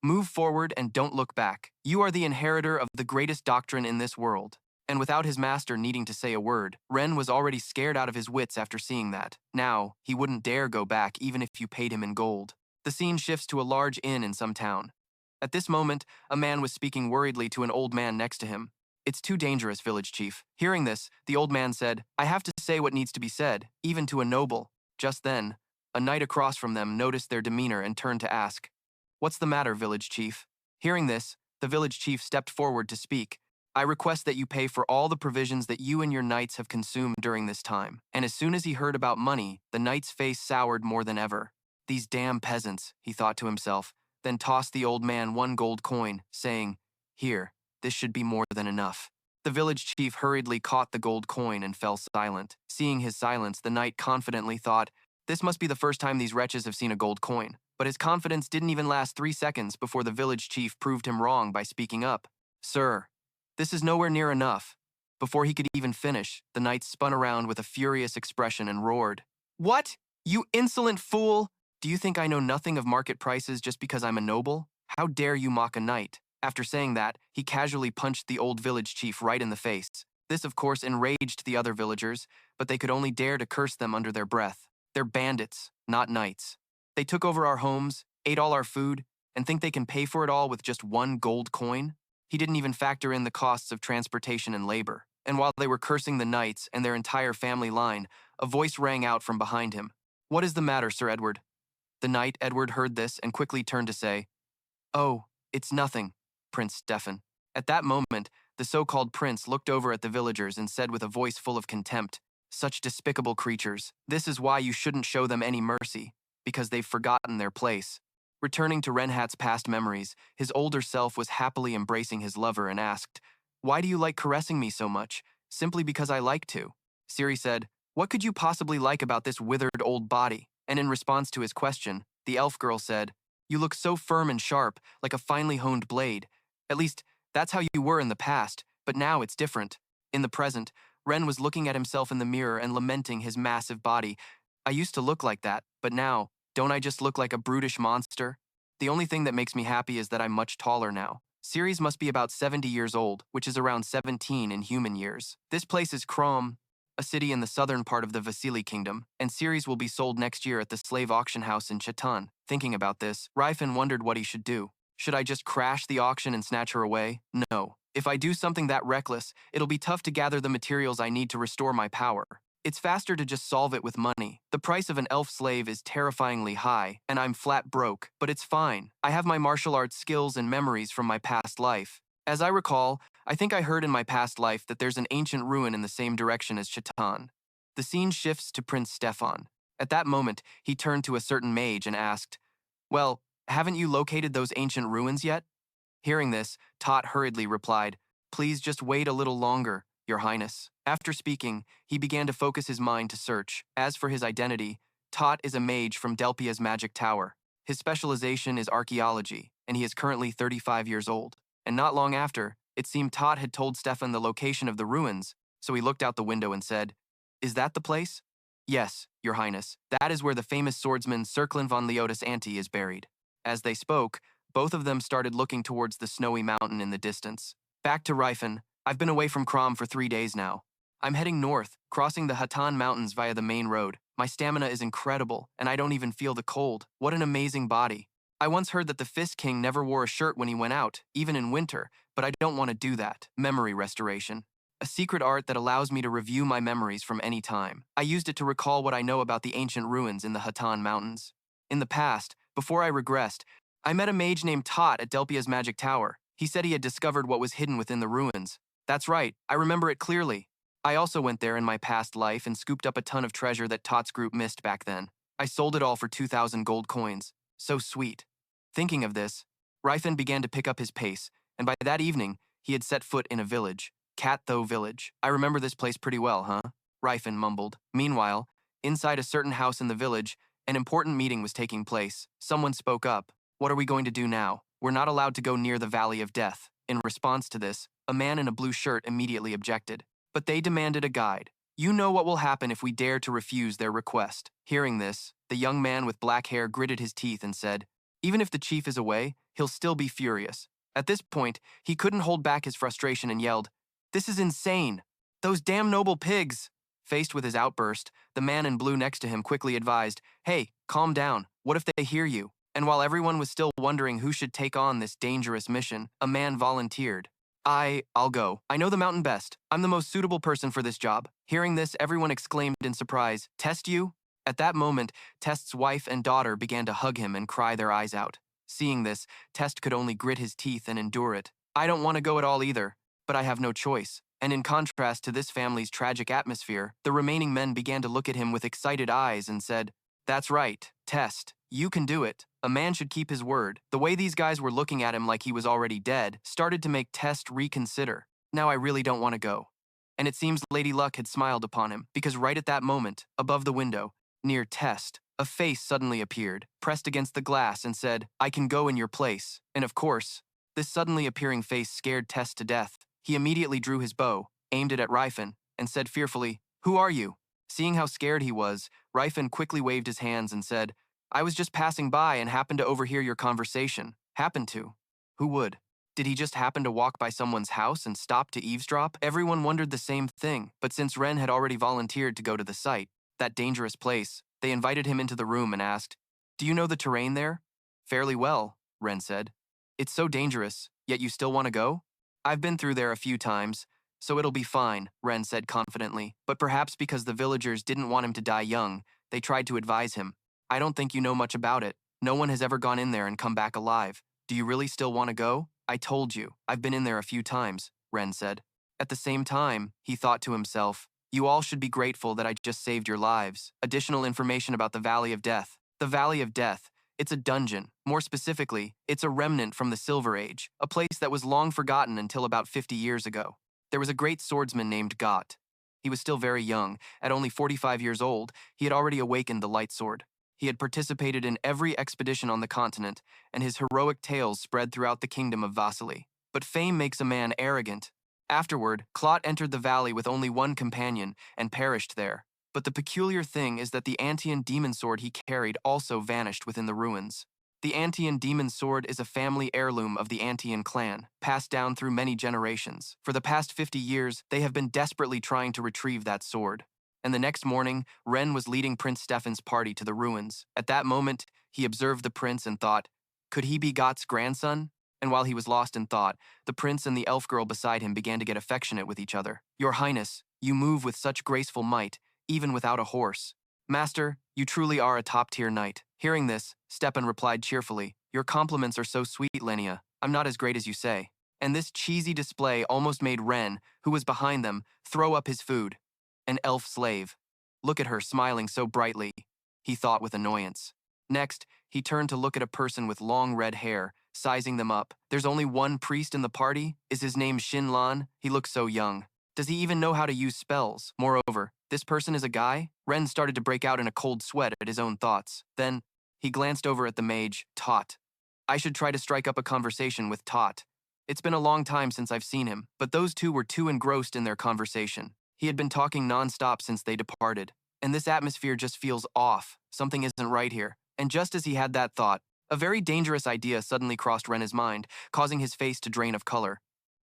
S1: Move forward and don't look back. You are the inheritor of the greatest doctrine in this world." And without his master needing to say a word, Ren was already scared out of his wits after seeing that. Now, he wouldn't dare go back even if you paid him in gold. The scene shifts to a large inn in some town. At this moment, a man was speaking worriedly to an old man next to him. "It's too dangerous, village chief." Hearing this, the old man said, "I have to say what needs to be said, even to a noble." Just then, a knight across from them noticed their demeanor and turned to ask, "What's the matter, village chief?" Hearing this, the village chief stepped forward to speak. "I request that you pay for all the provisions that you and your knights have consumed during this time." And as soon as he heard about money, the knight's face soured more than ever. "These damn peasants," he thought to himself, then tossed the old man 1 gold coin, saying, "Here, this should be more than enough." The village chief hurriedly caught the gold coin and fell silent. Seeing his silence, the knight confidently thought, "This must be the first time these wretches have seen a gold coin." But his confidence didn't even last 3 seconds before the village chief proved him wrong by speaking up. "Sir, this is nowhere near enough." Before he could even finish, the knight spun around with a furious expression and roared, "What? You insolent fool! Do you think I know nothing of market prices just because I'm a noble? How dare you mock a knight?" After saying that, he casually punched the old village chief right in the face. This, of course, enraged the other villagers, but they could only dare to curse them under their breath. "They're bandits, not knights." They took over our homes, ate all our food, and think they can pay for it all with just one gold coin? He didn't even factor in the costs of transportation and labor. And while they were cursing the knights and their entire family line, a voice rang out from behind him. "What is the matter, Sir Edward?" The knight Edward heard this and quickly turned to say, "Oh, it's nothing, Prince Stefan." At that moment, the so-called prince looked over at the villagers and said with a voice full of contempt, "Such despicable creatures. This is why you shouldn't show them any mercy, because they've forgotten their place." Returning to Renhat's past memories, his older self was happily embracing his lover and asked, "Why do you like caressing me so much?" "Simply because I like to." Ciri said, "What could you possibly like about this withered old body?" And in response to his question, the elf girl said, "You look so firm and sharp, like a finely honed blade. At least, that's how you were in the past, but now it's different." In the present, Ren was looking at himself in the mirror and lamenting his massive body. "I used to look like that, but now, don't I just look like a brutish monster? The only thing that makes me happy is that I'm much taller now." Ceres must be about 70 years old, which is around 17 in human years. This place is Krom, a city in the southern part of the Vasili kingdom, and Ceres will be sold next year at the slave auction house in Chetan. Thinking about this, Rifenh wondered what he should do. Should I just crash the auction and snatch her away? No. If I do something that reckless, it'll be tough to gather the materials I need to restore my power. It's faster to just solve it with money. The price of an elf slave is terrifyingly high, and I'm flat broke, but it's fine. I have my martial arts skills and memories from my past life. As I recall, I think I heard in my past life that there's an ancient ruin in the same direction as Chetan. The scene shifts to Prince Stefan. At that moment, he turned to a certain mage and asked, "Well, haven't you located those ancient ruins yet?" Hearing this, Tot hurriedly replied, "Please just wait a little longer, Your Highness." After speaking, he began to focus his mind to search. As for his identity, Tot is a mage from Delpia's magic tower. His specialization is archaeology, and he is currently 35 years old. And not long after, it seemed Tot had told Stefan the location of the ruins, so he looked out the window and said, "Is that the place?" "Yes, Your Highness. That is where the famous swordsman Circlin von Leotis Ante is buried." As they spoke, both of them started looking towards the snowy mountain in the distance. Back to Rifenh. "I've been away from Krom for 3 days now. I'm heading north, crossing the Hatan Mountains via the main road. My stamina is incredible, and I don't even feel the cold. What an amazing body. I once heard that the Fist King never wore a shirt when he went out, even in winter, but I don't want to do that." Memory restoration. A secret art that allows me to review my memories from any time. I used it to recall what I know about the ancient ruins in the Hatan Mountains. In the past, before I regressed, I met a mage named Tot at Delpia's magic tower. He said he had discovered what was hidden within the ruins. That's right, I remember it clearly. I also went there in my past life and scooped up a ton of treasure that Tot's group missed back then. I sold it all for 2,000 gold coins. So sweet. Thinking of this, Rifenh began to pick up his pace, and by that evening, he had set foot in a village. Cat-Tho village. "I remember this place pretty well, huh?" Rifenh mumbled. Meanwhile, inside a certain house in the village, an important meeting was taking place. Someone spoke up. "What are we going to do now? We're not allowed to go near the Valley of Death." In response to this, a man in a blue shirt immediately objected. But they demanded a guide. "You know what will happen if we dare to refuse their request." Hearing this, the young man with black hair gritted his teeth and said, "Even if the chief is away, he'll still be furious." At this point, he couldn't hold back his frustration and yelled, "This is insane! Those damn noble pigs!" Faced with his outburst, the man in blue next to him quickly advised, "Hey, calm down. What if they hear you?" And while everyone was still wondering who should take on this dangerous mission, a man volunteered. I'll go. I know the mountain best. I'm the most suitable person for this job." Hearing this, everyone exclaimed in surprise, "Test you?" At that moment, Test's wife and daughter began to hug him and cry their eyes out. Seeing this, Test could only grit his teeth and endure it. "I don't want to go at all either, but I have no choice." And in contrast to this family's tragic atmosphere, the remaining men began to look at him with excited eyes and said, "That's right, Test. You can do it. A man should keep his word." The way these guys were looking at him like he was already dead started to make Test reconsider. "Now I really don't want to go." And it seems Lady Luck had smiled upon him, because right at that moment, above the window, near Test, a face suddenly appeared, pressed against the glass and said, "I can go in your place." And of course, this suddenly appearing face scared Test to death. He immediately drew his bow, aimed it at Rifenh, and said fearfully, "Who are you?" Seeing how scared he was, Rifenh quickly waved his hands and said, "I was just passing by and happened to overhear your conversation." Happened to? Who would? Did he just happen to walk by someone's house and stop to eavesdrop? Everyone wondered the same thing, but since Ren had already volunteered to go to the site, that dangerous place, they invited him into the room and asked, Do you know the terrain there? Fairly well, Ren said. It's so dangerous, yet you still want to go? I've been through there a few times, so it'll be fine, Ren said confidently. But perhaps because the villagers didn't want him to die young, they tried to advise him. I don't think you know much about it. No one has ever gone in there and come back alive. Do you really still want to go? I told you, I've been in there a few times, Ren said. At the same time, he thought to himself, you all should be grateful that I just saved your lives. Additional information about the Valley of Death. The Valley of Death. It's a dungeon. More specifically, it's a remnant from the Silver Age, a place that was long forgotten until about 50 years ago. There was a great swordsman named Got. He was still very young. At only 45 years old, he had already awakened the light sword. He had participated in every expedition on the continent, and his heroic tales spread throughout the kingdom of Vasily. But fame makes a man arrogant. Afterward, Clot entered the valley with only one companion and perished there. But the peculiar thing is that the Antean demon sword he carried also vanished within the ruins. The Antean demon sword is a family heirloom of the Antean clan, passed down through many generations. For the past 50 years, they have been desperately trying to retrieve that sword. And the next morning, Ren was leading Prince Stefan's party to the ruins. At that moment, he observed the prince and thought, could he be Got's grandson? And while he was lost in thought, the prince and the elf girl beside him began to get affectionate with each other. Your Highness, you move with such graceful might, even without a horse. Master, you truly are a top-tier knight. Hearing this, Stepan replied cheerfully, your compliments are so sweet, Lenia. I'm not as great as you say. And this cheesy display almost made Ren, who was behind them, throw up his food. An elf slave. Look at her smiling so brightly, he thought with annoyance. Next, he turned to look at a person with long red hair, sizing them up. There's only one priest in the party. Is his name Shinlan? He looks so young. Does he even know how to use spells? Moreover, this person is a guy? Ren started to break out in a cold sweat at his own thoughts. Then, he glanced over at the mage, Tot. I should try to strike up a conversation with Tot. It's been a long time since I've seen him, but those two were too engrossed in their conversation. He had been talking non-stop since they departed, and this atmosphere just feels off. Something isn't right here. And just as he had that thought, a very dangerous idea suddenly crossed Ren's mind, causing his face to drain of color.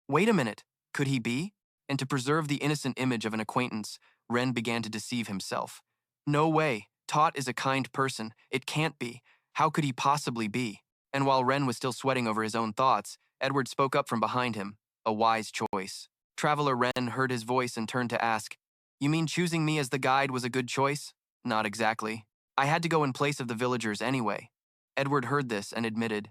S1: Wait a minute, could he be? And to preserve the innocent image of an acquaintance, Ren began to deceive himself. No way, Tot is a kind person. It can't be. How could he possibly be? And while Ren was still sweating over his own thoughts, Edward spoke up from behind him. A wise choice. Traveler Ren heard his voice and turned to ask, you mean choosing me as the guide was a good choice? Not exactly. I had to go in place of the villagers anyway. Edward heard this and admitted,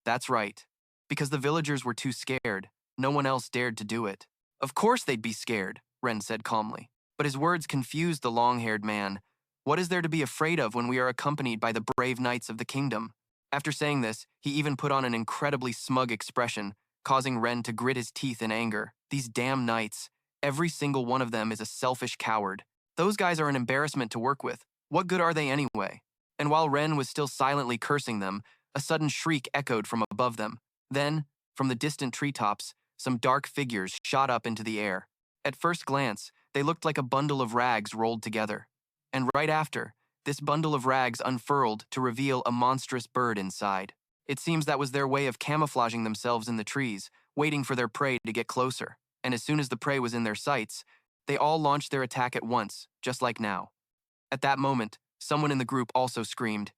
S1: that's right. Because the villagers were too scared. No one else dared to do it. Of course they'd be scared, Ren said calmly. But his words confused the long-haired man. What is there to be afraid of when we are accompanied by the brave knights of the kingdom? After saying this, he even put on an incredibly smug expression, causing Ren to grit his teeth in anger. These damn knights. Every single one of them is a selfish coward. Those guys are an embarrassment to work with. What good are they anyway? And while Ren was still silently cursing them, a sudden shriek echoed from above them. Then, from the distant treetops, some dark figures shot up into the air. At first glance, they looked like a bundle of rags rolled together. And right after, this bundle of rags unfurled to reveal a monstrous bird inside. It seems that was their way of camouflaging themselves in the trees, waiting for their prey to get closer. And as soon as the prey was in their sights, they all launched their attack at once, just like now. At that moment, someone in the group also screamed,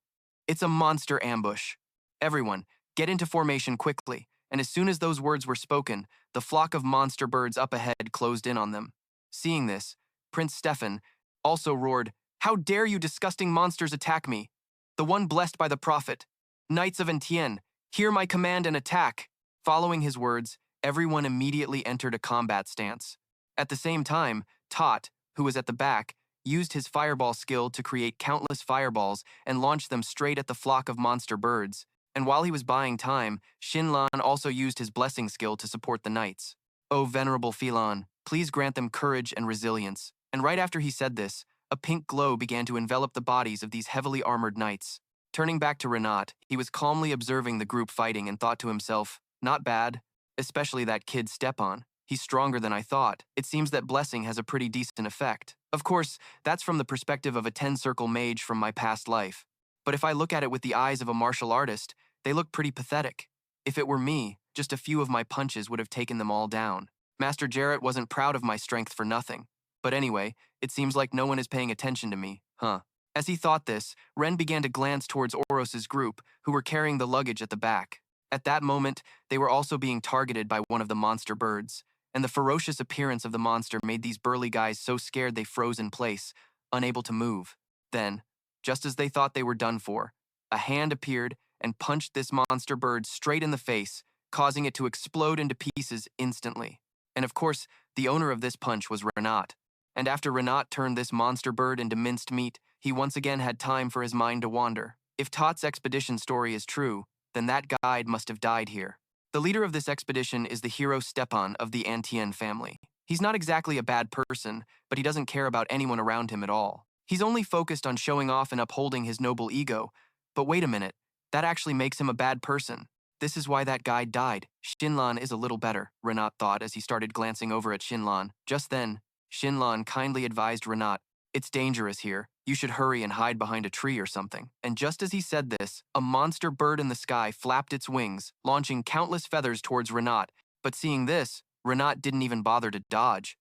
S1: it's a monster ambush. Everyone, get into formation quickly. And as soon as those words were spoken, the flock of monster birds up ahead closed in on them. Seeing this, Prince Stefan also roared, how dare you disgusting monsters attack me? The one blessed by the prophet. Knights of Entienne, hear my command and attack. Following his words, everyone immediately entered a combat stance. At the same time, Tot, who was at the back, used his fireball skill to create countless fireballs and launch them straight at the flock of monster birds. And while he was buying time, Shinlan also used his blessing skill to support the knights. O venerable Philin, please grant them courage and resilience. And right after he said this, a pink glow began to envelop the bodies of these heavily armored knights. Turning back to Renat, he was calmly observing the group fighting and thought to himself, not bad, especially that kid Stepan. He's stronger than I thought. It seems that blessing has a pretty decent effect. Of course, that's from the perspective of a 10-circle mage from my past life. But if I look at it with the eyes of a martial artist, they look pretty pathetic. If it were me, just a few of my punches would have taken them all down. Master Jarrett wasn't proud of my strength for nothing. But anyway, it seems like no one is paying attention to me, huh? As he thought this, Ren began to glance towards Oros's group, who were carrying the luggage at the back. At that moment, they were also being targeted by one of the monster birds, and the ferocious appearance of the monster made these burly guys so scared they froze in place, unable to move. Then, just as they thought they were done for, a hand appeared and punched this monster bird straight in the face, causing it to explode into pieces instantly. And of course, the owner of this punch was Renat. And after Renat turned this monster bird into minced meat, he once again had time for his mind to wander. If Tot's expedition story is true, then that guide must have died here. The leader of this expedition is the hero Stepan of the Antien family. He's not exactly a bad person, but he doesn't care about anyone around him at all. He's only focused on showing off and upholding his noble ego. But wait a minute, that actually makes him a bad person. This is why that guide died. Shinlan is a little better, Renat thought as he started glancing over at Shinlan. Just then, Shinlan kindly advised Renat, "It's dangerous here. You should hurry and hide behind a tree or something." And just as he said this, a monster bird in the sky flapped its wings, launching countless feathers towards Renat. But seeing this, Renat didn't even bother to dodge.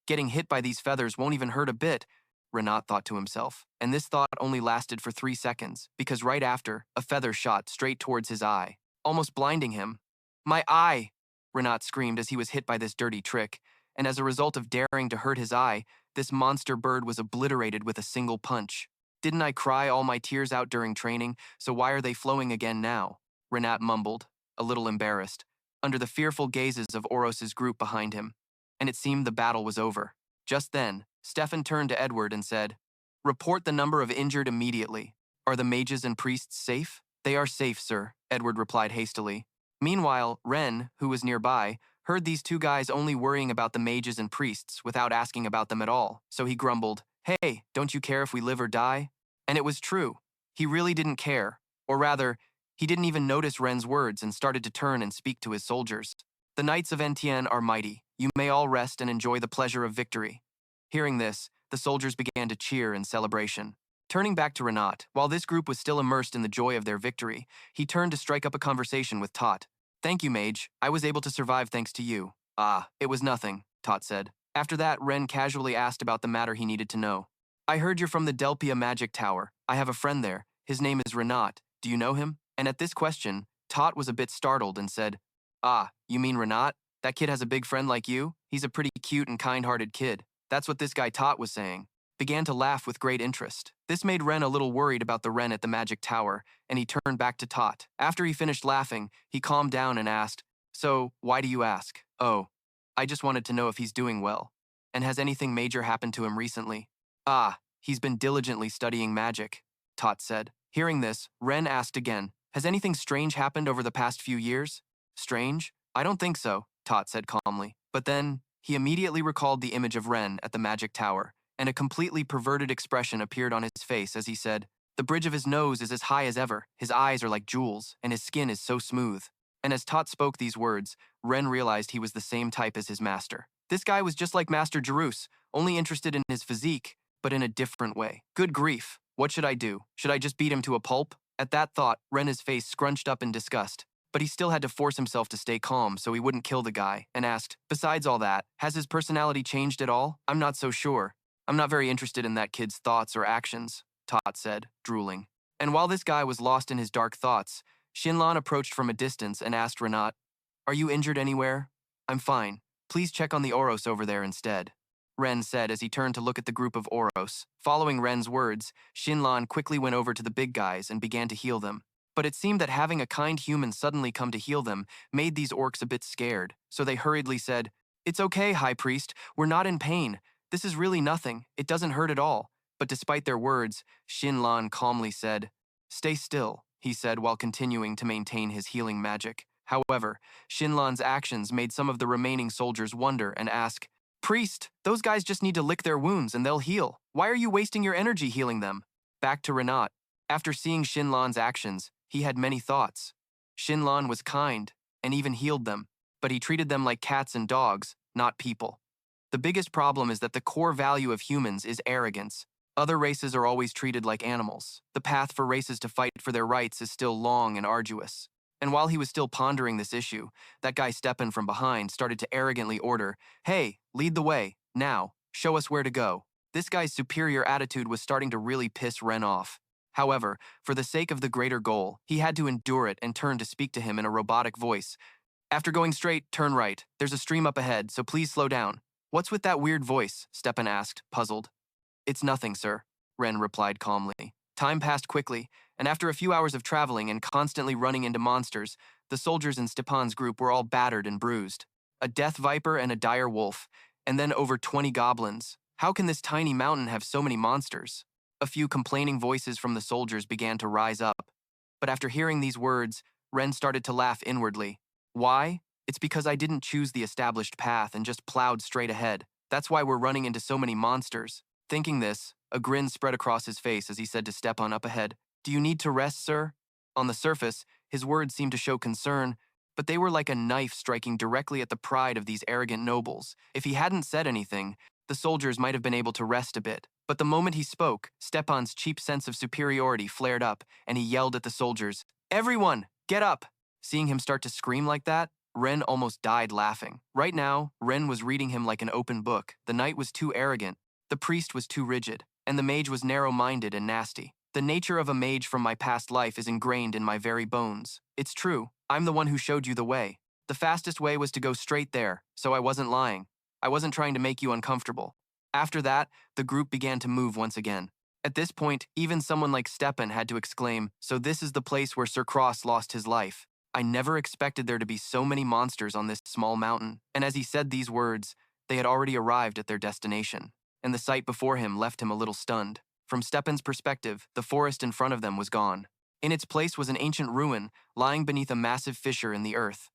S1: Getting hit by these feathers won't even hurt a bit, Renat thought to himself. And this thought only lasted for 3 seconds, because right after, a feather shot straight towards his eye, almost blinding him. "My eye!" Renat screamed as he was hit by this dirty trick, and as a result of daring to hurt his eye, this monster bird was obliterated with a single punch. "Didn't I cry all my tears out during training, so why are they flowing again now?" Renat mumbled, a little embarrassed, under the fearful gazes of Oros's group behind him, and it seemed the battle was over. Just then, Stefan turned to Edward and said, "Report the number of injured immediately. Are the mages and priests safe?" "They are safe, sir," Edward replied hastily. Meanwhile, Ren, who was nearby, heard these two guys only worrying about the mages and priests without asking about them at all, so he grumbled, "Hey, don't you care if we live or die?" And it was true. He really didn't care, or rather, he didn't even notice Ren's words and started to turn and speak to his soldiers. "The knights of Entienne are mighty. You may all rest and enjoy the pleasure of victory." Hearing this, the soldiers began to cheer in celebration. Turning back to Renat, while this group was still immersed in the joy of their victory, he turned to strike up a conversation with Tot. "Thank you, mage. I was able to survive thanks to you." "Ah, it was nothing," Tot said. After that, Ren casually asked about the matter he needed to know. "I heard you're from the Delpia Magic Tower. I have a friend there. His name is Renat. Do you know him?" And at this question, Tot was a bit startled and said, "Ah, you mean Renat? That kid has a big friend like you? He's a pretty cute and kind-hearted kid." That's what this guy Tot was saying. Began to laugh with great interest. This made Ren a little worried about the Ren at the Magic Tower, and he turned back to Tot. After he finished laughing, he calmed down and asked, "So, why do you ask?" "Oh, I just wanted to know if he's doing well. And has anything major happened to him recently?" "Ah, he's been diligently studying magic," Tot said. Hearing this, Ren asked again, "Has anything strange happened over the past few years?" "Strange? I don't think so," Tot said calmly. But then, he immediately recalled the image of Ren at the Magic Tower, and a completely perverted expression appeared on his face as he said, "The bridge of his nose is as high as ever, his eyes are like jewels, and his skin is so smooth." And as Tot spoke these words, Ren realized he was the same type as his master. This guy was just like Master Jerus, only interested in his physique, but in a different way. Good grief, what should I do? Should I just beat him to a pulp? At that thought, Ren's face scrunched up in disgust. But he still had to force himself to stay calm so he wouldn't kill the guy, and asked, "Besides all that, has his personality changed at all?" "I'm not so sure. I'm not very interested in that kid's thoughts or actions," Tot said, drooling. And while this guy was lost in his dark thoughts, Shinlan approached from a distance and asked Renat, "Are you injured anywhere?" "I'm fine. Please check on the Oros over there instead," Ren said as he turned to look at the group of Oros. Following Ren's words, Shinlan quickly went over to the big guys and began to heal them. But it seemed that having a kind human suddenly come to heal them made these orcs a bit scared, so they hurriedly said, "It's okay, High Priest. We're not in pain. This is really nothing. It doesn't hurt at all." But despite their words, Shinlan calmly said, "Stay still," he said while continuing to maintain his healing magic. However, Shinlan's actions made some of the remaining soldiers wonder and ask, "Priest, those guys just need to lick their wounds and they'll heal. Why are you wasting your energy healing them?" Back to Renat. After seeing Shinlan's actions, he had many thoughts. Shinlan was kind and even healed them, but he treated them like cats and dogs, not people. The biggest problem is that the core value of humans is arrogance. Other races are always treated like animals. The path for races to fight for their rights is still long and arduous. And while he was still pondering this issue, that guy Stepan from behind started to arrogantly order, "Hey, lead the way. Now, show us where to go." This guy's superior attitude was starting to really piss Ren off. However, for the sake of the greater goal, he had to endure it and turn to speak to him in a robotic voice. After going straight, turn right. There's a stream up ahead, so please slow down. What's with that weird voice? Stepan asked, puzzled. It's nothing, sir, Ren replied calmly. Time passed quickly, and after a few hours of traveling and constantly running into monsters, the soldiers in Stepan's group were all battered and bruised. A death viper and a dire wolf, and then over 20 goblins. How can this tiny mountain have so many monsters? A few complaining voices from the soldiers began to rise up. But after hearing these words, Ren started to laugh inwardly. Why? It's because I didn't choose the established path and just plowed straight ahead. That's why we're running into so many monsters. Thinking this, a grin spread across his face as he said to Stepan up ahead, Do you need to rest, sir? On the surface, his words seemed to show concern, but they were like a knife striking directly at the pride of these arrogant nobles. If he hadn't said anything, the soldiers might have been able to rest a bit. But the moment he spoke, Stepan's cheap sense of superiority flared up, and he yelled at the soldiers, Everyone, get up! Seeing him start to scream like that, Ren almost died laughing. Right now, Ren was reading him like an open book. The knight was too arrogant, the priest was too rigid, and the mage was narrow-minded and nasty. The nature of a mage from my past life is ingrained in my very bones. It's true, I'm the one who showed you the way. The fastest way was to go straight there, so I wasn't lying. I wasn't trying to make you uncomfortable. After that, the group began to move once again. At this point, even someone like Stepan had to exclaim, So this is the place where Sir Cross lost his life. I never expected there to be so many monsters on this small mountain. And as he said these words, they had already arrived at their destination, and the sight before him left him a little stunned. From Stepan's perspective, the forest in front of them was gone. In its place was an ancient ruin, lying beneath a massive fissure in the earth.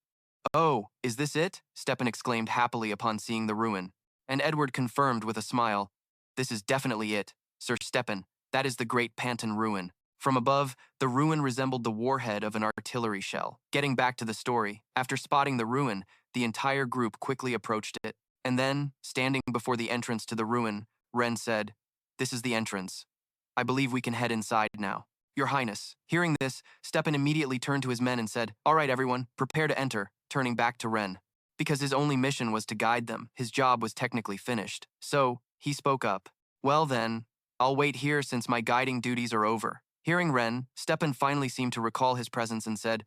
S1: Oh, is this it? Stepan exclaimed happily upon seeing the ruin. And Edward confirmed with a smile, This is definitely it, Sir Stepan. That is the great Panton ruin. From above, the ruin resembled the warhead of an artillery shell. Getting back to the story, after spotting the ruin, the entire group quickly approached it. And then, standing before the entrance to the ruin, Ren said, This is the entrance. I believe we can head inside now. Your Highness. Hearing this, Stepan immediately turned to his men and said, All right, everyone, prepare to enter, turning back to Ren. Because his only mission was to guide them, his job was technically finished. So, he spoke up. Well then, I'll wait here since my guiding duties are over. Hearing Ren, Stepan finally seemed to recall his presence and said,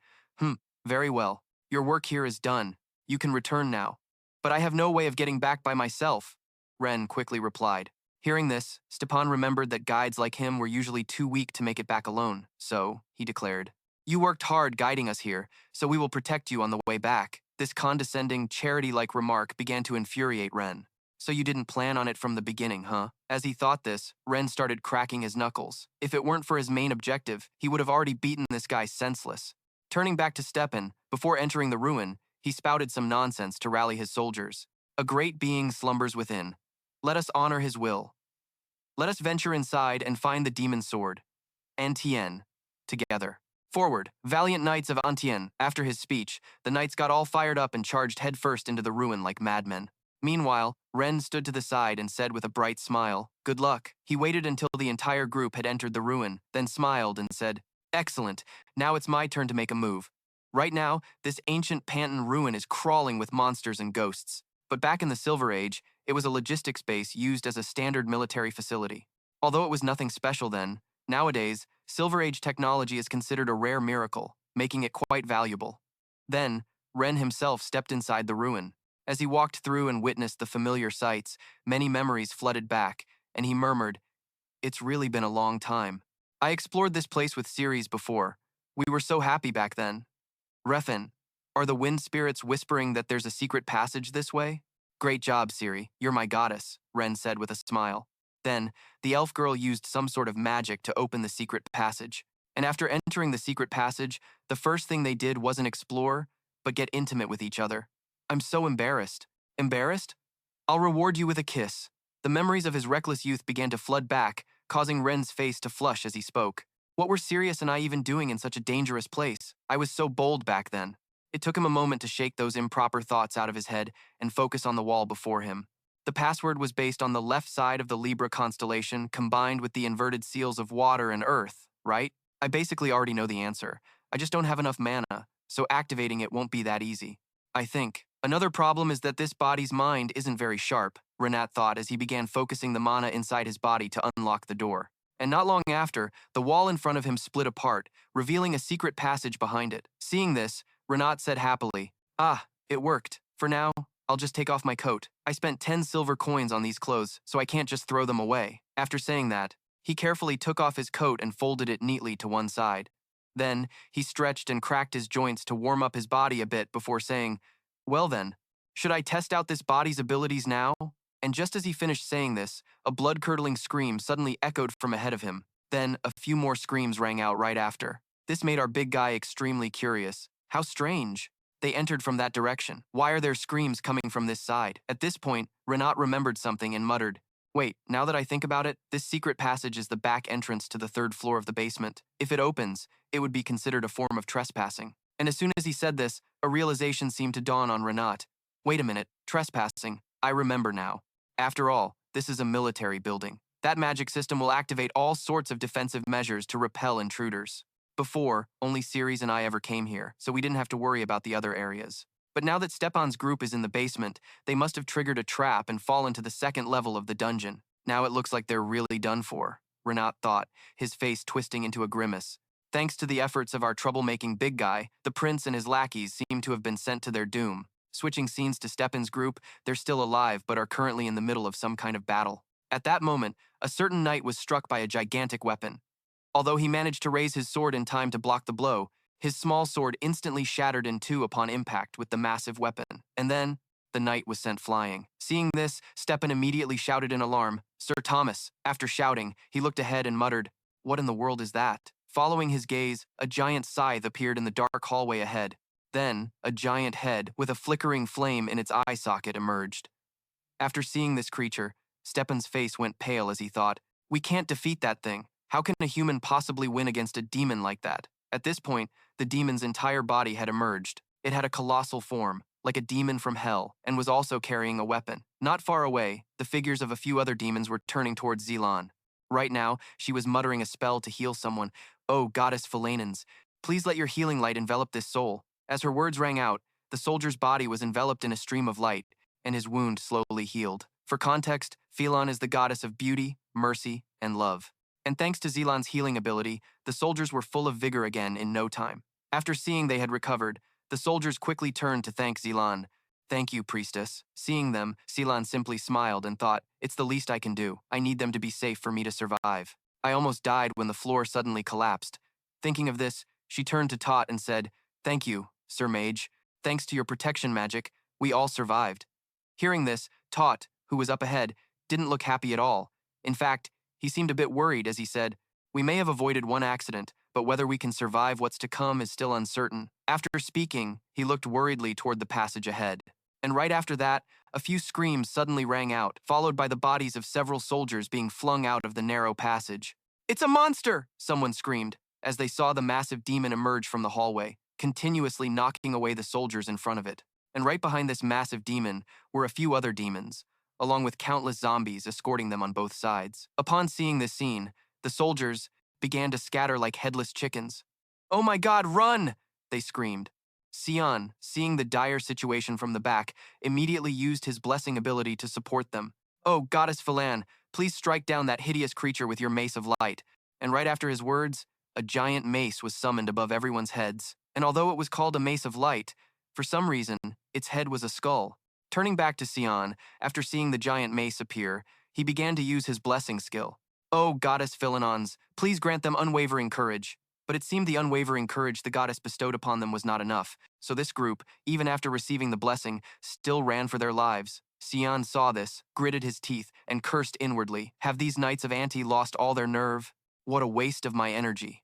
S1: Very well. Your work here is done. You can return now. But I have no way of getting back by myself, Ren quickly replied. Hearing this, Stepan remembered that guides like him were usually too weak to make it back alone, so he declared, You worked hard guiding us here, so we will protect you on the way back. This condescending, charity-like remark began to infuriate Ren. So you didn't plan on it from the beginning, huh? As he thought this, Ren started cracking his knuckles. If it weren't for his main objective, he would have already beaten this guy senseless. Turning back to Stepan, before entering the ruin, he spouted some nonsense to rally his soldiers. A great being slumbers within. Let us honor his will. Let us venture inside and find the demon sword. Antien. Together. Forward, valiant knights of Antien. After his speech, the knights got all fired up and charged headfirst into the ruin like madmen. Meanwhile, Ren stood to the side and said with a bright smile, Good luck. He waited until the entire group had entered the ruin, then smiled and said, Excellent. Now it's my turn to make a move. Right now, this ancient Panton ruin is crawling with monsters and ghosts. But back in the Silver Age, it was a logistics base used as a standard military facility. Although it was nothing special then, nowadays, Silver Age technology is considered a rare miracle, making it quite valuable. Then, Ren himself stepped inside the ruin. As he walked through and witnessed the familiar sights, many memories flooded back, and he murmured, It's really been a long time. I explored this place with Ceres before. We were so happy back then. Rifenh, are the wind spirits whispering that there's a secret passage this way? Great job, Ceres. You're my goddess, Ren said with a smile. Then, the elf girl used some sort of magic to open the secret passage. And after entering the secret passage, the first thing they did wasn't explore, but get intimate with each other. I'm so embarrassed. Embarrassed? I'll reward you with a kiss. The memories of his reckless youth began to flood back, causing Ren's face to flush as he spoke. What were Sirius and I even doing in such a dangerous place? I was so bold back then. It took him a moment to shake those improper thoughts out of his head and focus on the wall before him. The password was based on the left side of the Libra constellation combined with the inverted seals of water and earth, right? I basically already know the answer. I just don't have enough mana, so activating it won't be that easy. I think. Another problem is that this body's mind isn't very sharp. Renat thought as he began focusing the mana inside his body to unlock the door. And not long after, the wall in front of him split apart, revealing a secret passage behind it. Seeing this, Renat said happily, "Ah, it worked. For now, I'll just take off my coat. I spent 10 silver coins on these clothes, so I can't just throw them away." After saying that, he carefully took off his coat and folded it neatly to one side. Then, he stretched and cracked his joints to warm up his body a bit before saying, "Well then, should I test out this body's abilities now?" And just as he finished saying this, a blood-curdling scream suddenly echoed from ahead of him. Then, a few more screams rang out right after. This made our big guy extremely curious. How strange. They entered from that direction. Why are there screams coming from this side? At this point, Renat remembered something and muttered, "Wait, now that I think about it, this secret passage is the back entrance to the 3rd floor of the basement. If it opens, it would be considered a form of trespassing." And as soon as he said this, a realization seemed to dawn on Renat. Wait a minute, trespassing. I remember now. After all, this is a military building. That magic system will activate all sorts of defensive measures to repel intruders. Before, only Ceres and I ever came here, so we didn't have to worry about the other areas. But now that Stepan's group is in the basement, they must have triggered a trap and fallen to the 2nd level of the dungeon. Now it looks like they're really done for, Renat thought, his face twisting into a grimace. Thanks to the efforts of our troublemaking big guy, the prince and his lackeys seem to have been sent to their doom. Switching scenes to Stepan's group, they're still alive but are currently in the middle of some kind of battle. At that moment, a certain knight was struck by a gigantic weapon. Although he managed to raise his sword in time to block the blow, his small sword instantly shattered in two upon impact with the massive weapon. And then, the knight was sent flying. Seeing this, Stepan immediately shouted in alarm, "Sir Thomas!" After shouting, he looked ahead and muttered, "What in the world is that?" Following his gaze, a giant scythe appeared in the dark hallway ahead. Then, a giant head with a flickering flame in its eye socket emerged. After seeing this creature, Stepan's face went pale as he thought, "We can't defeat that thing. How can a human possibly win against a demon like that?" At this point, the demon's entire body had emerged. It had a colossal form, like a demon from hell, and was also carrying a weapon. Not far away, the figures of a few other demons were turning towards Zelan. Right now, she was muttering a spell to heal someone. "Oh, Goddess Philinins, please let your healing light envelop this soul." As her words rang out, the soldier's body was enveloped in a stream of light, and his wound slowly healed. For context, Philin is the goddess of beauty, mercy, and love. And thanks to Zelan's healing ability, the soldiers were full of vigor again in no time. After seeing they had recovered, the soldiers quickly turned to thank Zelan. "Thank you, priestess." Seeing them, Zelan simply smiled and thought, "It's the least I can do. I need them to be safe for me to survive. I almost died when the floor suddenly collapsed." Thinking of this, she turned to Tot and said, "Thank you, Sir Mage. Thanks to your protection magic, we all survived." Hearing this, Tot, who was up ahead, didn't look happy at all. In fact, he seemed a bit worried as he said, "We may have avoided one accident, but whether we can survive what's to come is still uncertain." After speaking, he looked worriedly toward the passage ahead. And right after that, a few screams suddenly rang out, followed by the bodies of several soldiers being flung out of the narrow passage. "It's a monster!" someone screamed, as they saw the massive demon emerge from the hallway, continuously knocking away the soldiers in front of it. And right behind this massive demon were a few other demons, along with countless zombies escorting them on both sides. Upon seeing this scene, the soldiers began to scatter like headless chickens. "Oh my God, run!" they screamed. Sion, seeing the dire situation from the back, immediately used his blessing ability to support them. "Oh, Goddess Philin, please strike down that hideous creature with your mace of light." And right after his words, a giant mace was summoned above everyone's heads. And although it was called a mace of light, for some reason, its head was a skull. Turning back to Sion, after seeing the giant mace appear, he began to use his blessing skill. "Oh, Goddess Philinons, please grant them unwavering courage." But it seemed the unwavering courage the goddess bestowed upon them was not enough, so this group, even after receiving the blessing, still ran for their lives. Sion saw this, gritted his teeth, and cursed inwardly. "Have these knights of Anti lost all their nerve? What a waste of my energy."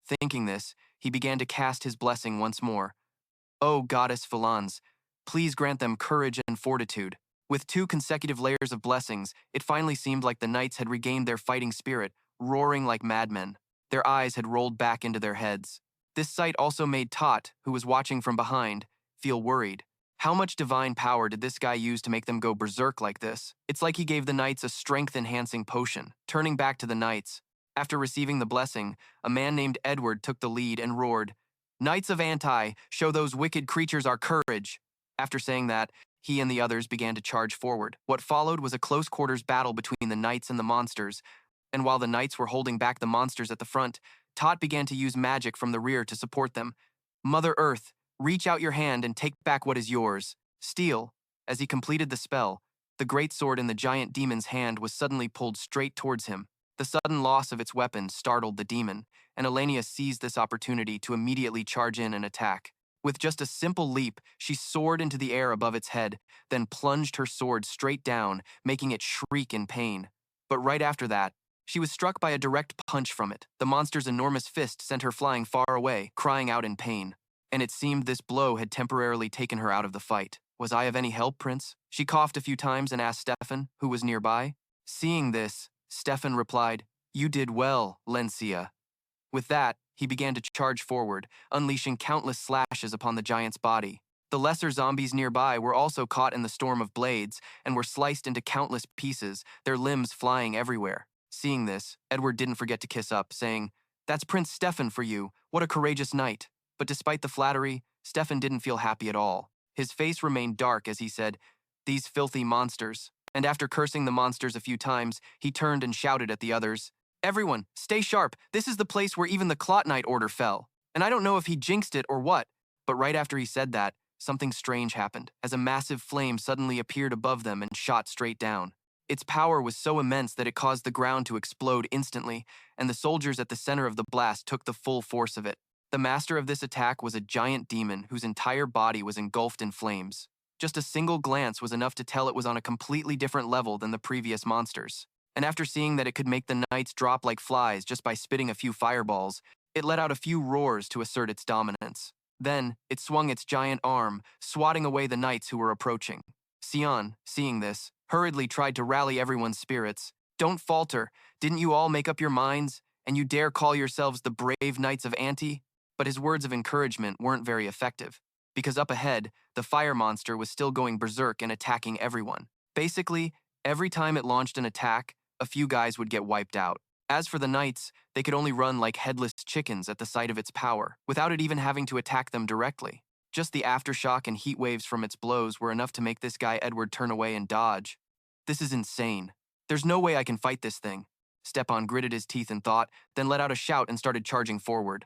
S1: Thinking this, he began to cast his blessing once more. "Oh, Goddess Philins, please grant them courage and fortitude." With 2 consecutive layers of blessings, it finally seemed like the knights had regained their fighting spirit, roaring like madmen. Their eyes had rolled back into their heads. This sight also made Tot, who was watching from behind, feel worried. How much divine power did this guy use to make them go berserk like this? It's like he gave the knights a strength-enhancing potion. Turning back to the knights, after receiving the blessing, a man named Edward took the lead and roared, "Knights of Anti, show those wicked creatures our courage." After saying that, he and the others began to charge forward. What followed was a close-quarters battle between the knights and the monsters, and while the knights were holding back the monsters at the front, Tot began to use magic from the rear to support them. Mother Earth, reach out your hand and take back what is yours. Steel. As he completed the spell, the great sword in the giant demon's hand was suddenly pulled straight towards him. The sudden loss of its weapon startled the demon, and Elenia seized this opportunity to immediately charge in and attack. With just a simple leap, she soared into the air above its head, then plunged her sword straight down, making it shriek in pain. But right after that, she was struck by a direct punch from it. The monster's enormous fist sent her flying far away, crying out in pain. And it seemed this blow had temporarily taken her out of the fight. Was I of any help, Prince? She coughed a few times and asked Stefan, who was nearby. Seeing this, Stefan replied, "You did well, Lencia." With that, he began to charge forward, unleashing countless slashes upon the giant's body. The lesser zombies nearby were also caught in the storm of blades and were sliced into countless pieces, their limbs flying everywhere. Seeing this, Edward didn't forget to kiss up, saying, "That's Prince Stefan for you. What a courageous knight." But despite the flattery, Stefan didn't feel happy at all. His face remained dark as he said, "These filthy monsters." And after cursing the monsters a few times, he turned and shouted at the others, "Everyone, stay sharp. This is the place where even the Clot Knight order fell." And I don't know if he jinxed it or what, but right after he said that, something strange happened, as a massive flame suddenly appeared above them and shot straight down. Its power was so immense that it caused the ground to explode instantly, and the soldiers at the center of the blast took the full force of it. The master of this attack was a giant demon whose entire body was engulfed in flames. Just a single glance was enough to tell it was on a completely different level than the previous monsters. And after seeing that it could make the knights drop like flies just by spitting a few fireballs, it let out a few roars to assert its dominance. Then, it swung its giant arm, swatting away the knights who were approaching. Sion, seeing this, hurriedly tried to rally everyone's spirits. "Don't falter. Didn't you all make up your minds? And you dare call yourselves the brave knights of Anti?" But his words of encouragement weren't very effective, because up ahead, the fire monster was still going berserk and attacking everyone. Basically, every time it launched an attack, a few guys would get wiped out. As for the knights, they could only run like headless chickens at the sight of its power, without it even having to attack them directly. Just the aftershock and heat waves from its blows were enough to make this guy Edward turn away and dodge. "This is insane. There's no way I can fight this thing." Stepan gritted his teeth in thought, then let out a shout and started charging forward.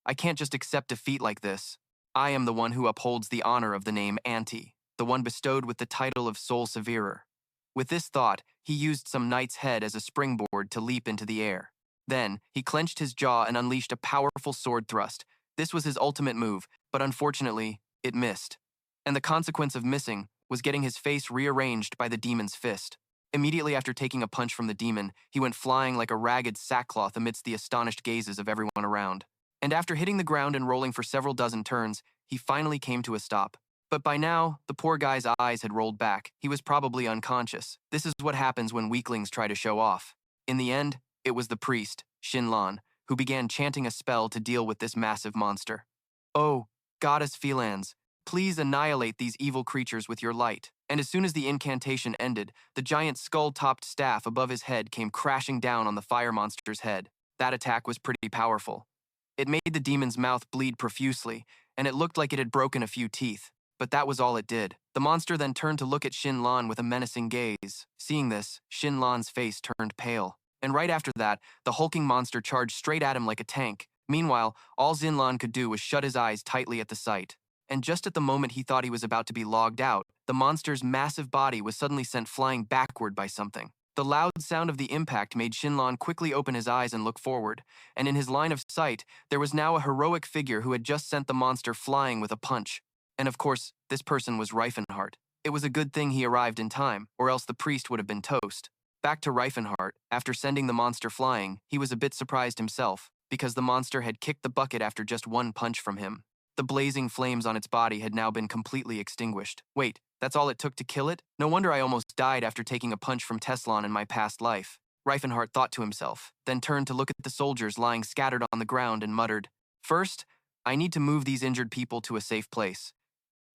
S1: "I can't just accept defeat like this. I am the one who upholds the honor of the name Anti, the one bestowed with the title of Soul Severer." With this thought, he used some knight's head as a springboard to leap into the air. Then, he clenched his jaw and unleashed a powerful sword thrust. This was his ultimate move, but unfortunately, it missed. And the consequence of missing was getting his face rearranged by the demon's fist. Immediately after taking a punch from the demon, he went flying like a ragged sackcloth amidst the astonished gazes of everyone around. And after hitting the ground and rolling for several dozen turns, he finally came to a stop. But by now, the poor guy's eyes had rolled back. He was probably unconscious. This is what happens when weaklings try to show off. In the end, it was the priest, Shinlan, who began chanting a spell to deal with this massive monster. "Oh, Goddess Philans, please annihilate these evil creatures with your light." And as soon as the incantation ended, the giant skull-topped staff above his head came crashing down on the fire monster's head. That attack was pretty powerful. It made the demon's mouth bleed profusely, and it looked like it had broken a few teeth. But that was all it did. The monster then turned to look at Shinlan with a menacing gaze. Seeing this, Shinlan's face turned pale. And right after that, the hulking monster charged straight at him like a tank. Meanwhile, all Xinlan could do was shut his eyes tightly at the sight. And just at the moment he thought he was about to be logged out, the monster's massive body was suddenly sent flying backward by something. The loud sound of the impact made Shinlan quickly open his eyes and look forward, and in his line of sight, there was now a heroic figure who had just sent the monster flying with a punch. And of course, this person was Rifenh. It was a good thing he arrived in time, or else the priest would have been toast. Back to Rifenh, after sending the monster flying, he was a bit surprised himself, because the monster had kicked the bucket after just one punch from him. The blazing flames on its body had now been completely extinguished. Wait, that's all it took to kill it? No wonder I almost died after taking a punch from Teslon in my past life. Rifenh thought to himself, then turned to look at the soldiers lying scattered on the ground and muttered, "First, I need to move these injured people to a safe place."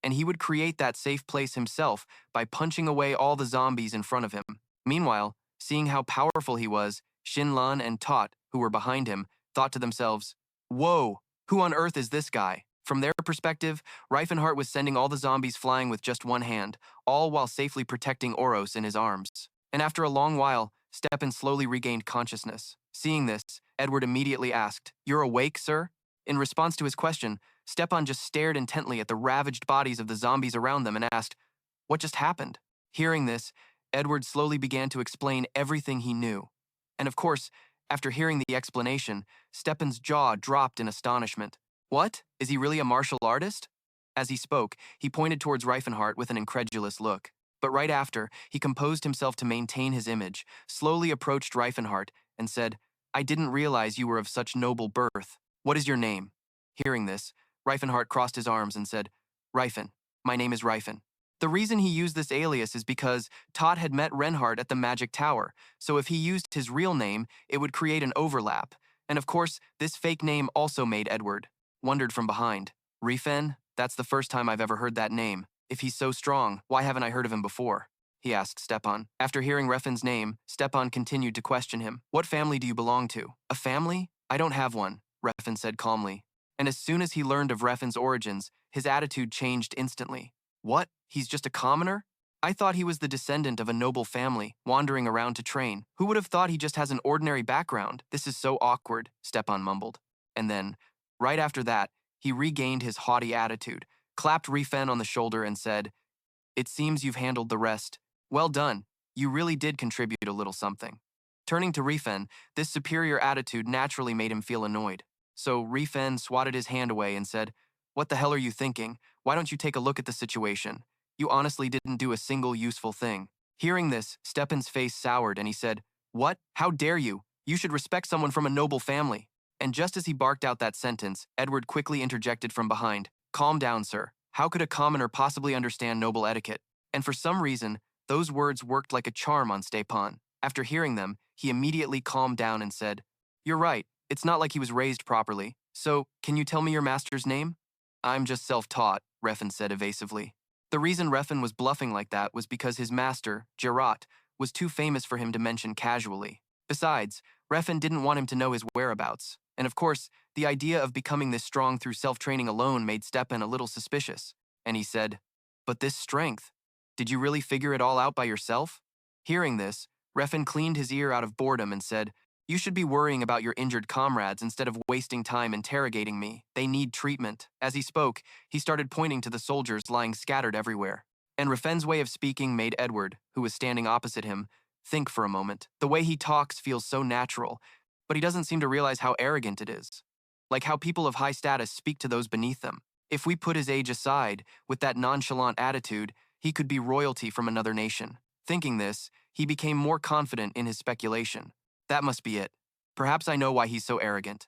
S1: And he would create that safe place himself by punching away all the zombies in front of him. Meanwhile, seeing how powerful he was, Shinlan and Tot, who were behind him, thought to themselves, "Whoa, who on earth is this guy?" From their perspective, Rifenh was sending all the zombies flying with just one hand, all while safely protecting Oros in his arms. And after a long while, Stepan slowly regained consciousness. Seeing this, Edward immediately asked, "You're awake, sir?" In response to his question, Stepan just stared intently at the ravaged bodies of the zombies around them and asked, "What just happened?" Hearing this, Edward slowly began to explain everything he knew. And of course, after hearing the explanation, Stepan's jaw dropped in astonishment. What? Is he really a martial artist? As he spoke, he pointed towards Rifenh with an incredulous look. But right after, he composed himself to maintain his image, slowly approached Rifenh and said, "I didn't realize you were of such noble birth. What is your name?" Hearing this, Rifenh crossed his arms and said, "Rifenh, my name is Rifenh." The reason he used this alias is because Todd had met Reinhardt at the Magic Tower, so if he used his real name, it would create an overlap. And of course, this fake name also made Edward wondered from behind. "Rifenh? That's the first time I've ever heard that name. If he's so strong, why haven't I heard of him before?" he asked Stepan. After hearing Rifen's name, Stepan continued to question him. "What family do you belong to?" "A family? I don't have one," Rifenh said calmly. And as soon as he learned of Rifen's origins, his attitude changed instantly. "What? He's just a commoner? I thought he was the descendant of a noble family, wandering around to train. Who would have thought he just has an ordinary background? This is so awkward," Stepan mumbled. And then, right after that, he regained his haughty attitude, clapped Rifenh on the shoulder and said, "It seems you've handled the rest. Well done. You really did contribute a little something." Turning to Rifenh, this superior attitude naturally made him feel annoyed. So Rifenh swatted his hand away and said, "What the hell are you thinking? Why don't you take a look at the situation? You honestly didn't do a single useful thing." Hearing this, Stepan's face soured and he said, "What? How dare you? You should respect someone from a noble family." And just as he barked out that sentence, Edward quickly interjected from behind, "Calm down, sir. How could a commoner possibly understand noble etiquette?" And for some reason, those words worked like a charm on Stepan. After hearing them, he immediately calmed down and said, "You're right. It's not like he was raised properly. So, can you tell me your master's name?" "I'm just self-taught," Rifenh said evasively. The reason Rifenh was bluffing like that was because his master, Gerot, was too famous for him to mention casually. Besides, Rifenh didn't want him to know his whereabouts. And of course, the idea of becoming this strong through self-training alone made Stepan a little suspicious. And he said, "But this strength, did you really figure it all out by yourself?" Hearing this, Rifenh cleaned his ear out of boredom and said, "You should be worrying about your injured comrades instead of wasting time interrogating me. They need treatment." As he spoke, he started pointing to the soldiers lying scattered everywhere. And Rifen's way of speaking made Edward, who was standing opposite him, think for a moment. The way he talks feels so natural, but he doesn't seem to realize how arrogant it is. Like how people of high status speak to those beneath them. If we put his age aside, with that nonchalant attitude, he could be royalty from another nation. Thinking this, he became more confident in his speculation. That must be it. Perhaps I know why he's so arrogant.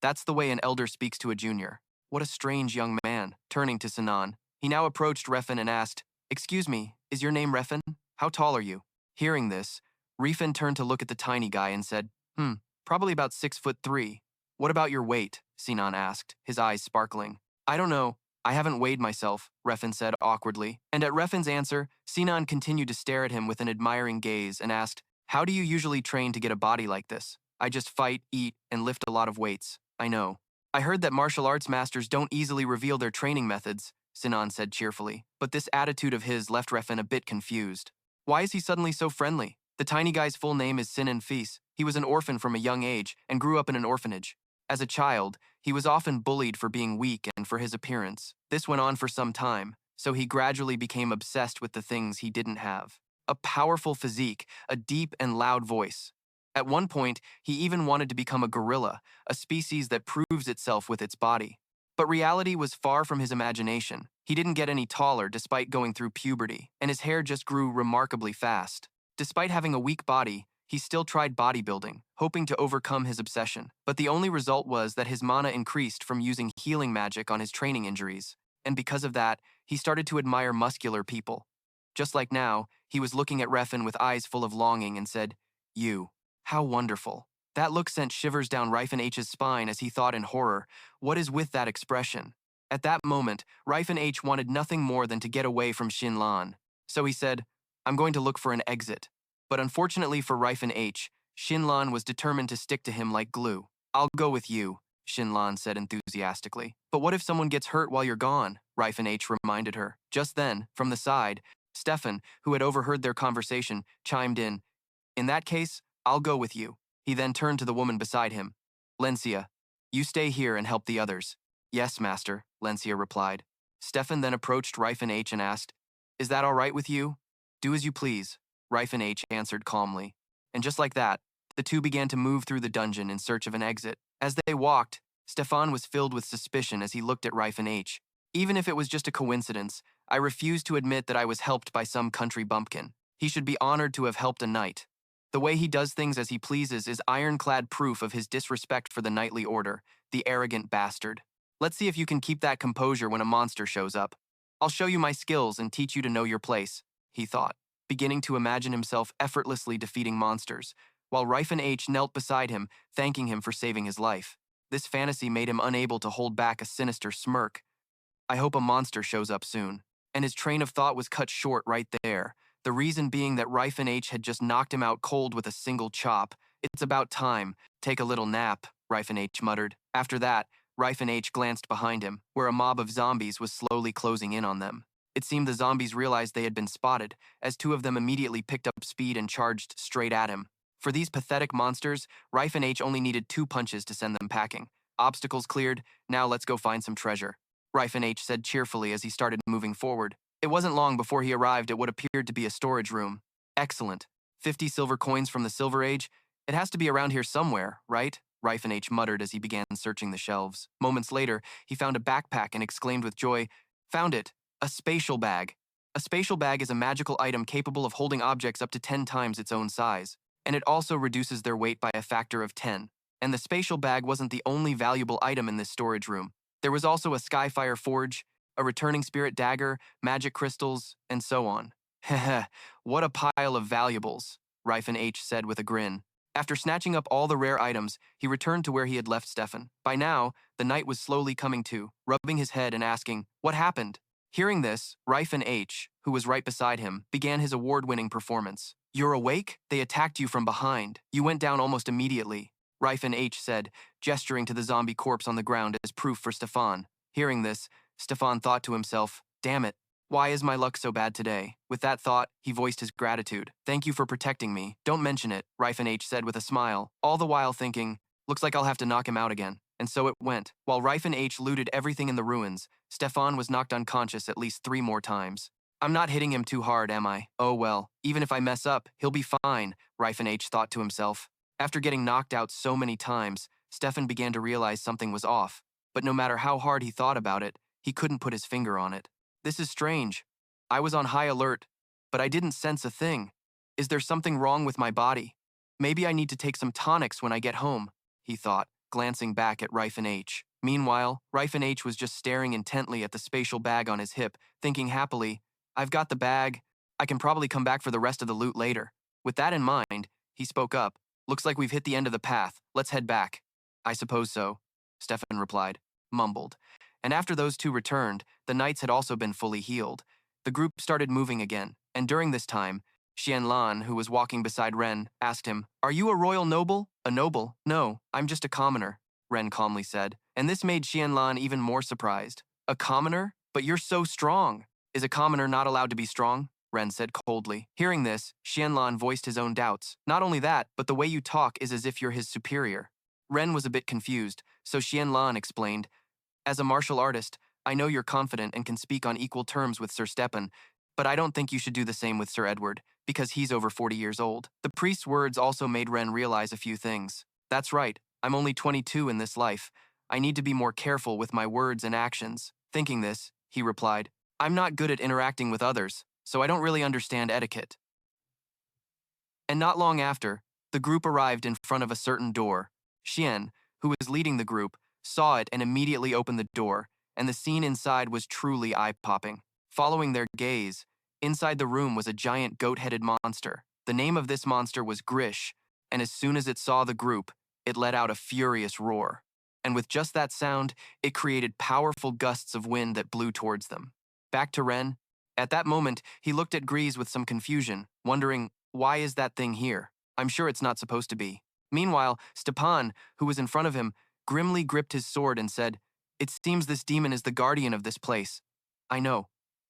S1: That's the way an elder speaks to a junior. What a strange young man. Turning to Sinan, he now approached Rifenh and asked, "Excuse me, is your name Rifenh? How tall are you?" Hearing this, Rifenh turned to look at the tiny guy and said, Probably about 6'3". "What about your weight?" Sinan asked, his eyes sparkling. "I don't know. I haven't weighed myself," Rifenh said awkwardly. And at Rifen's answer, Sinan continued to stare at him with an admiring gaze and asked, "How do you usually train to get a body like this?" "I just fight, eat, and lift a lot of weights. I know." "I heard that martial arts masters don't easily reveal their training methods," Sinan said cheerfully. But this attitude of his left Rifenh a bit confused. Why is he suddenly so friendly? The tiny guy's full name is Sinan Fils. He was an orphan from a young age and grew up in an orphanage. As a child, he was often bullied for being weak and for his appearance. This went on for some time, so he gradually became obsessed with the things he didn't have. A powerful physique, a deep and loud voice. At one point, he even wanted to become a gorilla, a species that proves itself with its body. But reality was far from his imagination. He didn't get any taller despite going through puberty, and his hair just grew remarkably fast. Despite having a weak body, he still tried bodybuilding, hoping to overcome his obsession. But the only result was that his mana increased from using healing magic on his training injuries. And because of that, he started to admire muscular people. Just like now, he was looking at Rifenh with eyes full of longing and said, "You. How wonderful." That look sent shivers down Rifen's spine as he thought in horror, what is with that expression? At that moment, Rifenh wanted nothing more than to get away from Shinlan. So he said, "I'm going to look for an exit." But unfortunately for Rifenh, Shinlan was determined to stick to him like glue. "I'll go with you," Shinlan said enthusiastically. But what if someone gets hurt while you're gone? Rifenh reminded her. Just then, from the side, Stefan, who had overheard their conversation, chimed in. In that case, I'll go with you. He then turned to the woman beside him. Lencia, you stay here and help the others. Yes, master, Lencia replied. Stefan then approached Rifenh and asked, Is that all right with you? Do as you please, Rifenh answered calmly. And just like that, the two began to move through the dungeon in search of an exit. As they walked, Stefan was filled with suspicion as he looked at Rifenh. Even if it was just a coincidence, I refuse to admit that I was helped by some country bumpkin. He should be honored to have helped a knight. The way he does things as he pleases is ironclad proof of his disrespect for the knightly order, the arrogant bastard. Let's see if you can keep that composure when a monster shows up. I'll show you my skills and teach you to know your place, he thought, beginning to imagine himself effortlessly defeating monsters, while Rifenh knelt beside him, thanking him for saving his life. This fantasy made him unable to hold back a sinister smirk. I hope a monster shows up soon. And his train of thought was cut short right there, the reason being that Rifenh had just knocked him out cold with a single chop. It's about time. Take a little nap, Rifenh muttered. After that, Rifenh glanced behind him, where a mob of zombies was slowly closing in on them. It seemed the zombies realized they had been spotted, as two of them immediately picked up speed and charged straight at him. For these pathetic monsters, Rifenh only needed 2 punches to send them packing. Obstacles cleared, now let's go find some treasure, Rifenh said cheerfully as he started moving forward. It wasn't long before he arrived at what appeared to be a storage room. Excellent. 50 silver coins from the Silver Age? It has to be around here somewhere, right? Rifenh muttered as he began searching the shelves. Moments later, he found a backpack and exclaimed with joy, Found it! A spatial bag. A spatial bag is a magical item capable of holding objects up to 10 times its own size, and it also reduces their weight by a factor of 10. And the spatial bag wasn't the only valuable item in this storage room. There was also a Skyfire forge, a returning spirit dagger, magic crystals, and so on. Heh, what a pile of valuables, Rifenh said with a grin. After snatching up all the rare items, he returned to where he had left Stefan. By now, the knight was slowly coming to, rubbing his head and asking, What happened? Hearing this, Rifenh, who was right beside him, began his award-winning performance. You're awake? They attacked you from behind. You went down almost immediately, Rifenh said, gesturing to the zombie corpse on the ground as proof for Stefan. Hearing this, Stefan thought to himself, Damn it, why is my luck so bad today? With that thought, he voiced his gratitude. Thank you for protecting me. Don't mention it, Rifenh said with a smile, all the while thinking, looks like I'll have to knock him out again. And so it went. While Rifenh looted everything in the ruins, Stefan was knocked unconscious at least 3 more times. I'm not hitting him too hard, am I? Oh well, even if I mess up, he'll be fine, Rifenh thought to himself. After getting knocked out so many times, Stefan began to realize something was off, but no matter how hard he thought about it, he couldn't put his finger on it. This is strange. I was on high alert, but I didn't sense a thing. Is there something wrong with my body? Maybe I need to take some tonics when I get home, he thought, glancing back at Rifenh. Meanwhile, Rifenh was just staring intently at the spatial bag on his hip, thinking happily, I've got the bag. I can probably come back for the rest of the loot later. With that in mind, he spoke up. Looks like we've hit the end of the path. Let's head back. I suppose so, Stefan replied, mumbled. And after those two returned, the knights had also been fully healed. The group started moving again, and during this time, Xianlan, who was walking beside Ren, asked him, Are you a royal noble? A noble? No, I'm just a commoner, Ren calmly said. And this made Xianlan even more surprised. A commoner? But you're so strong. Is a commoner not allowed to be strong? Ren said coldly. Hearing this, Xianlan voiced his own doubts. Not only that, but the way you talk is as if you're his superior. Ren was a bit confused, so Xianlan explained, As a martial artist, I know you're confident and can speak on equal terms with Sir Stephen, but I don't think you should do the same with Sir Edward, because he's over 40 years old. The priest's words also made Ren realize a few things. That's right, I'm only 22 in this life. I need to be more careful with my words and actions. Thinking this, he replied, I'm not good at interacting with others, so I don't really understand etiquette. And not long after, the group arrived in front of a certain door. Xian, who was leading the group, saw it and immediately opened the door, and the scene inside was truly eye-popping. Following their gaze, inside the room was a giant goat-headed monster. The name of this monster was Grish, and as soon as it saw the group, it let out a furious roar. And with just that sound, it created powerful gusts of wind that blew towards them. Back to Ren. At that moment, he looked at Grease with some confusion, wondering, why is that thing here? I'm sure it's not supposed to be. Meanwhile, Stepan, who was in front of him, grimly gripped his sword and said, "It seems this demon is the guardian of this place." "I know,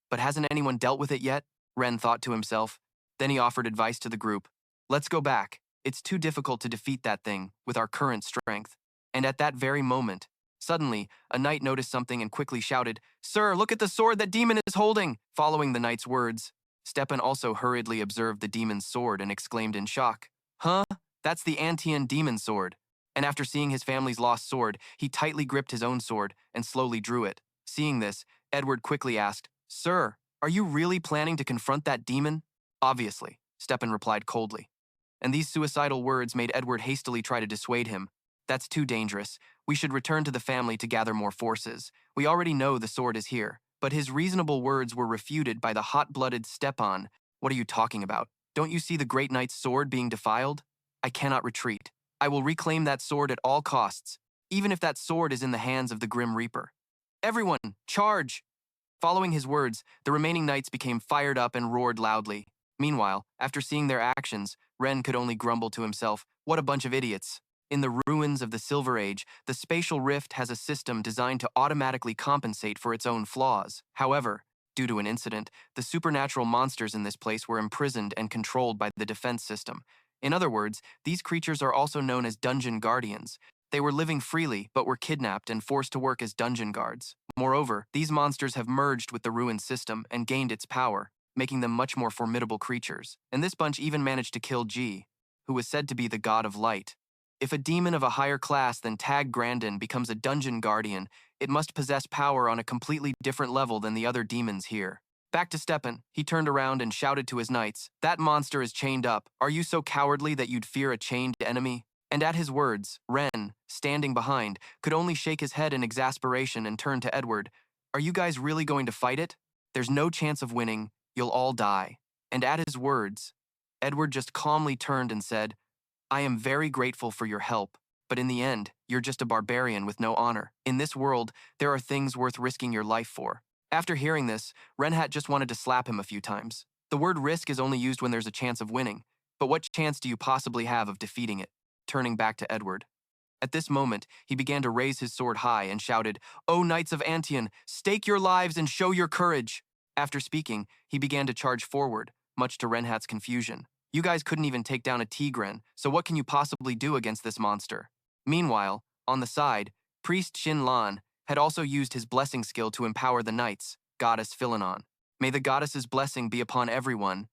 S1: but hasn't anyone dealt with it yet?" Ren thought to himself. Then he offered advice to the group. "Let's go back. It's too difficult to defeat that thing with our current strength." And at that very moment, suddenly, a knight noticed something and quickly shouted, "Sir, look at the sword that demon is holding!" Following the knight's words, Stepan also hurriedly observed the demon's sword and exclaimed in shock, "Huh? That's the Antian demon sword." And after seeing his family's lost sword, he tightly gripped his own sword and slowly drew it. Seeing this, Edward quickly asked, "Sir, are you really planning to confront that demon?" "Obviously," Stepan replied coldly. And these suicidal words made Edward hastily try to dissuade him. "That's too dangerous. We should return to the family to gather more forces. We already know the sword is here." But his reasonable words were refuted by the hot-blooded Stepan. "What are you talking about? Don't you see the great knight's sword being defiled? I cannot retreat. I will reclaim that sword at all costs, even if that sword is in the hands of the Grim Reaper. Everyone, charge!" Following his words, the remaining knights became fired up and roared loudly. Meanwhile, after seeing their actions, Ren could only grumble to himself, "What a bunch of idiots." In the ruins of the Silver Age, the spatial rift has a system designed to automatically compensate for its own flaws. However, due to an incident, the supernatural monsters in this place were imprisoned and controlled by the defense system. In other words, these creatures are also known as dungeon guardians. They were living freely, but were kidnapped and forced to work as dungeon guards. Moreover, these monsters have merged with the ruined system and gained its power, making them much more formidable creatures. And this bunch even managed to kill G, who was said to be the god of light. If a demon of a higher class than Tag Grandin becomes a dungeon guardian, it must possess power on a completely different level than the other demons here. Back to Stepan, he turned around and shouted to his knights, "That monster is chained up. Are you so cowardly that you'd fear a chained enemy?" And at his words, Ren, standing behind, could only shake his head in exasperation and turn to Edward. "Are you guys really going to fight it? There's no chance of winning. You'll all die." And at his words, Edward just calmly turned and said, "I am very grateful for your help, but in the end, you're just a barbarian with no honor. In this world, there are things worth risking your life for." After hearing this, Renat just wanted to slap him a few times. The word risk is only used when there's a chance of winning, but what chance do you possibly have of defeating it? Turning back to Edward. At this moment, he began to raise his sword high and shouted, "O Knights of Antian, stake your lives and show your courage." After speaking, he began to charge forward, much to Renhat's confusion. You guys couldn't even take down a Tigren, so what can you possibly do against this monster? Meanwhile, on the side, Priest Shin Lan had also used his blessing skill to empower the knights, Goddess Philin. "May the goddess's blessing be upon everyone."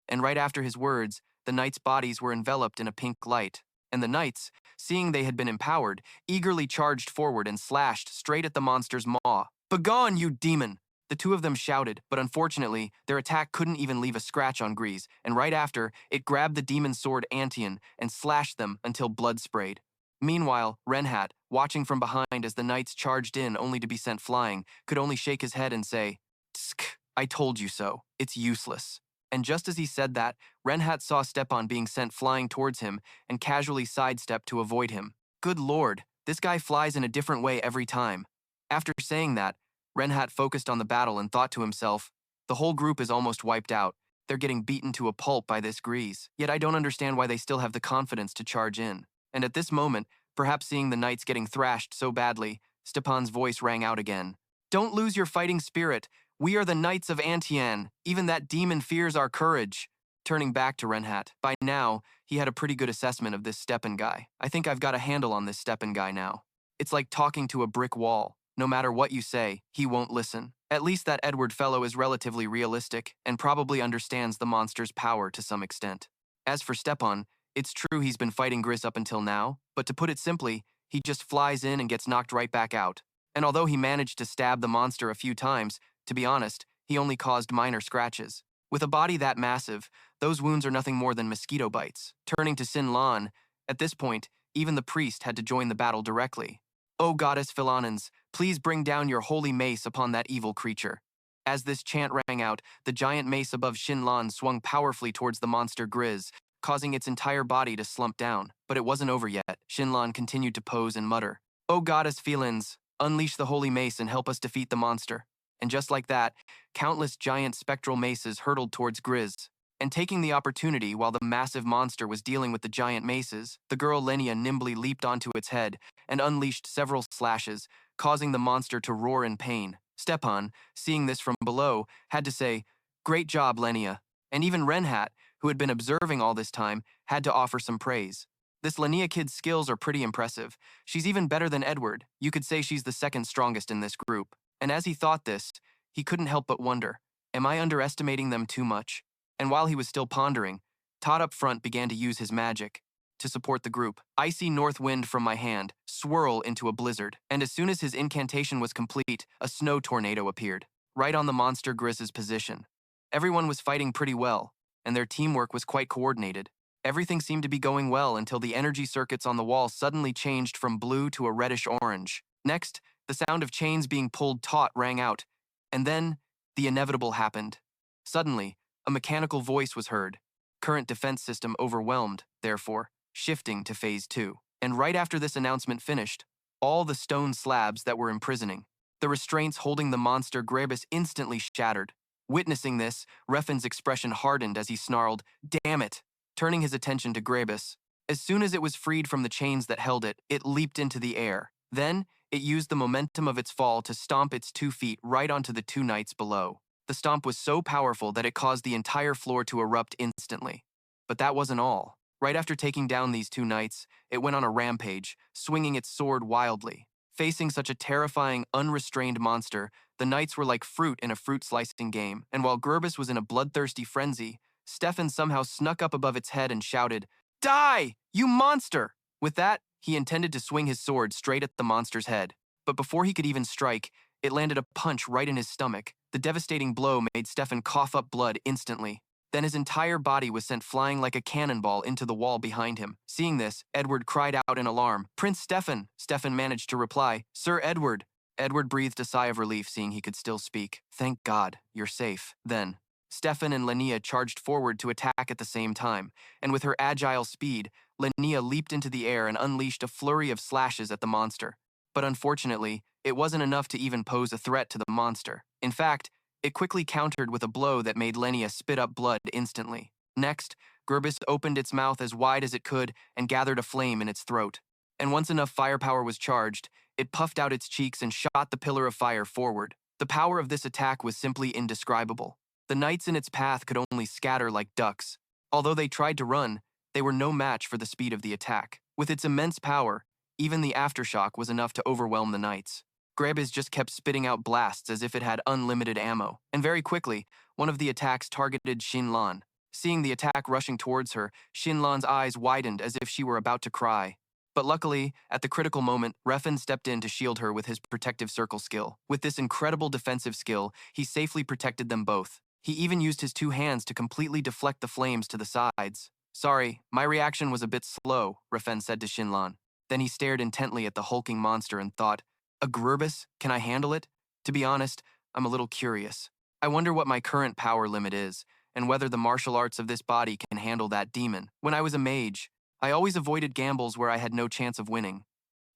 S1: And right after his words, the knights' bodies were enveloped in a pink light, and the knights, seeing they had been empowered, eagerly charged forward and slashed straight at the monster's maw. "Begone, you demon!" The two of them shouted, but unfortunately, their attack couldn't even leave a scratch on Grease, and right after, it grabbed the demon's sword Antian and slashed them until blood sprayed. Meanwhile, Renhat, watching from behind as the knights charged in only to be sent flying, could only shake his head and say, "Tsk, I told you so. It's useless." And just as he said that, Renhat saw Stepan being sent flying towards him and casually sidestepped to avoid him. Good lord, this guy flies in a different way every time. After saying that, Renhat focused on the battle and thought to himself, "The whole group is almost wiped out. They're getting beaten to a pulp by this Grease. Yet I don't understand why they still have the confidence to charge in." And at this moment, perhaps seeing the knights getting thrashed so badly, Stepan's voice rang out again. "Don't lose your fighting spirit. We are the Knights of Antian. Even that demon fears our courage." Turning back to Renhat, by now, he had a pretty good assessment of this Stepan guy. "I think I've got a handle on this Stepan guy now. It's like talking to a brick wall. No matter what you say, he won't listen. At least that Edward fellow is relatively realistic and probably understands the monster's power to some extent. As for Stepan, it's true he's been fighting Gris up until now, but to put it simply, he just flies in and gets knocked right back out. And although he managed to stab the monster a few times, to be honest, he only caused minor scratches. With a body that massive, those wounds are nothing more than mosquito bites." Turning to Sin Lan, at this point, even the priest had to join the battle directly. "O Goddess Philanans, please bring down your holy mace upon that evil creature." As this chant rang out, the giant mace above Shin Lan swung powerfully towards the monster Grizz, causing its entire body to slump down. But it wasn't over yet. Shin Lan continued to pose and mutter, "O Goddess Philins, unleash the holy mace and help us defeat the monster." And just like that, countless giant spectral maces hurtled towards Grizz. And taking the opportunity while the massive monster was dealing with the giant maces, the girl Lenia nimbly leaped onto its head and unleashed several slashes, causing the monster to roar in pain. Stepan, seeing this from below, had to say, "Great job, Lenia." And even Renat, who had been observing all this time, had to offer some praise. This Lenia kid's skills are pretty impressive. She's even better than Edward. You could say she's the second strongest in this group. And as he thought this, he couldn't help but wonder, am I underestimating them too much? And while he was still pondering, Todd up front began to use his magic to support the group. Icy north wind from my hand, swirl into a blizzard. And as soon as his incantation was complete, a snow tornado appeared, right on the monster Griss's position. Everyone was fighting pretty well, and their teamwork was quite coordinated. Everything seemed to be going well until the energy circuits on the wall suddenly changed from blue to a reddish-orange. Next, the sound of chains being pulled taut rang out, and then the inevitable happened. Suddenly, a mechanical voice was heard. Current defense system overwhelmed, therefore, shifting to phase 2. And right after this announcement finished, all the stone slabs that were imprisoning, the restraints holding the monster Grebus instantly shattered. Witnessing this, Rifen's expression hardened as he snarled, "Damn it!" turning his attention to Grebus. As soon as it was freed from the chains that held it, it leaped into the air. Then, it used the momentum of its fall to stomp its 2 feet right onto the 2 knights below. The stomp was so powerful that it caused the entire floor to erupt instantly. But that wasn't all. Right after taking down these 2 knights, it went on a rampage, swinging its sword wildly. Facing such a terrifying, unrestrained monster, the knights were like fruit in a fruit-slicing game, and while Grebus was in a bloodthirsty frenzy, Stefan somehow snuck up above its head and shouted, "Die, you monster!" With that, he intended to swing his sword straight at the monster's head. But before he could even strike, it landed a punch right in his stomach. The devastating blow made Stefan cough up blood instantly. Then his entire body was sent flying like a cannonball into the wall behind him. Seeing this, Edward cried out in alarm, "Prince Stefan!" Stefan managed to reply, "Sir Edward." Edward breathed a sigh of relief seeing he could still speak. "Thank God, you're safe." Then, Stefan and Lenia charged forward to attack at the same time, and with her agile speed, Lenia leaped into the air and unleashed a flurry of slashes at the monster. But unfortunately, it wasn't enough to even pose a threat to the monster. In fact, it quickly countered with a blow that made Lenia spit up blood instantly. Next, Grebus opened its mouth as wide as it could and gathered a flame in its throat. And once enough firepower was charged, it puffed out its cheeks and shot the pillar of fire forward. The power of this attack was simply indescribable. The knights in its path could only scatter like ducks. Although they tried to run, they were no match for the speed of the attack. With its immense power, even the aftershock was enough to overwhelm the knights. Grebus just kept spitting out blasts as if it had unlimited ammo. And very quickly, one of the attacks targeted Xinlan. Seeing the attack rushing towards her, Xinlan's eyes widened as if she were about to cry. But luckily, at the critical moment, Rifenh stepped in to shield her with his protective circle skill. With this incredible defensive skill, he safely protected them both. He even used his 2 hands to completely deflect the flames to the sides. "Sorry, my reaction was a bit slow," Rifenh said to Xinlan. Then he stared intently at the hulking monster and thought, "A Grebus? Can I handle it? To be honest, I'm a little curious. I wonder what my current power limit is, and whether the martial arts of this body can handle that demon. When I was a mage, I always avoided gambles where I had no chance of winning.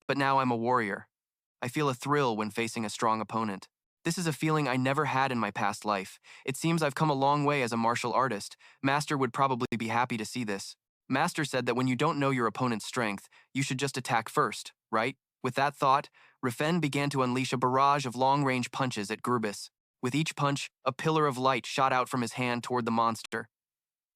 S1: But now I'm a warrior. I feel a thrill when facing a strong opponent. This is a feeling I never had in my past life. It seems I've come a long way as a martial artist. Master would probably be happy to see this. Master said that when you don't know your opponent's strength, you should just attack first, right?" With that thought, Rifenh began to unleash a barrage of long-range punches at Grebus. With each punch, a pillar of light shot out from his hand toward the monster.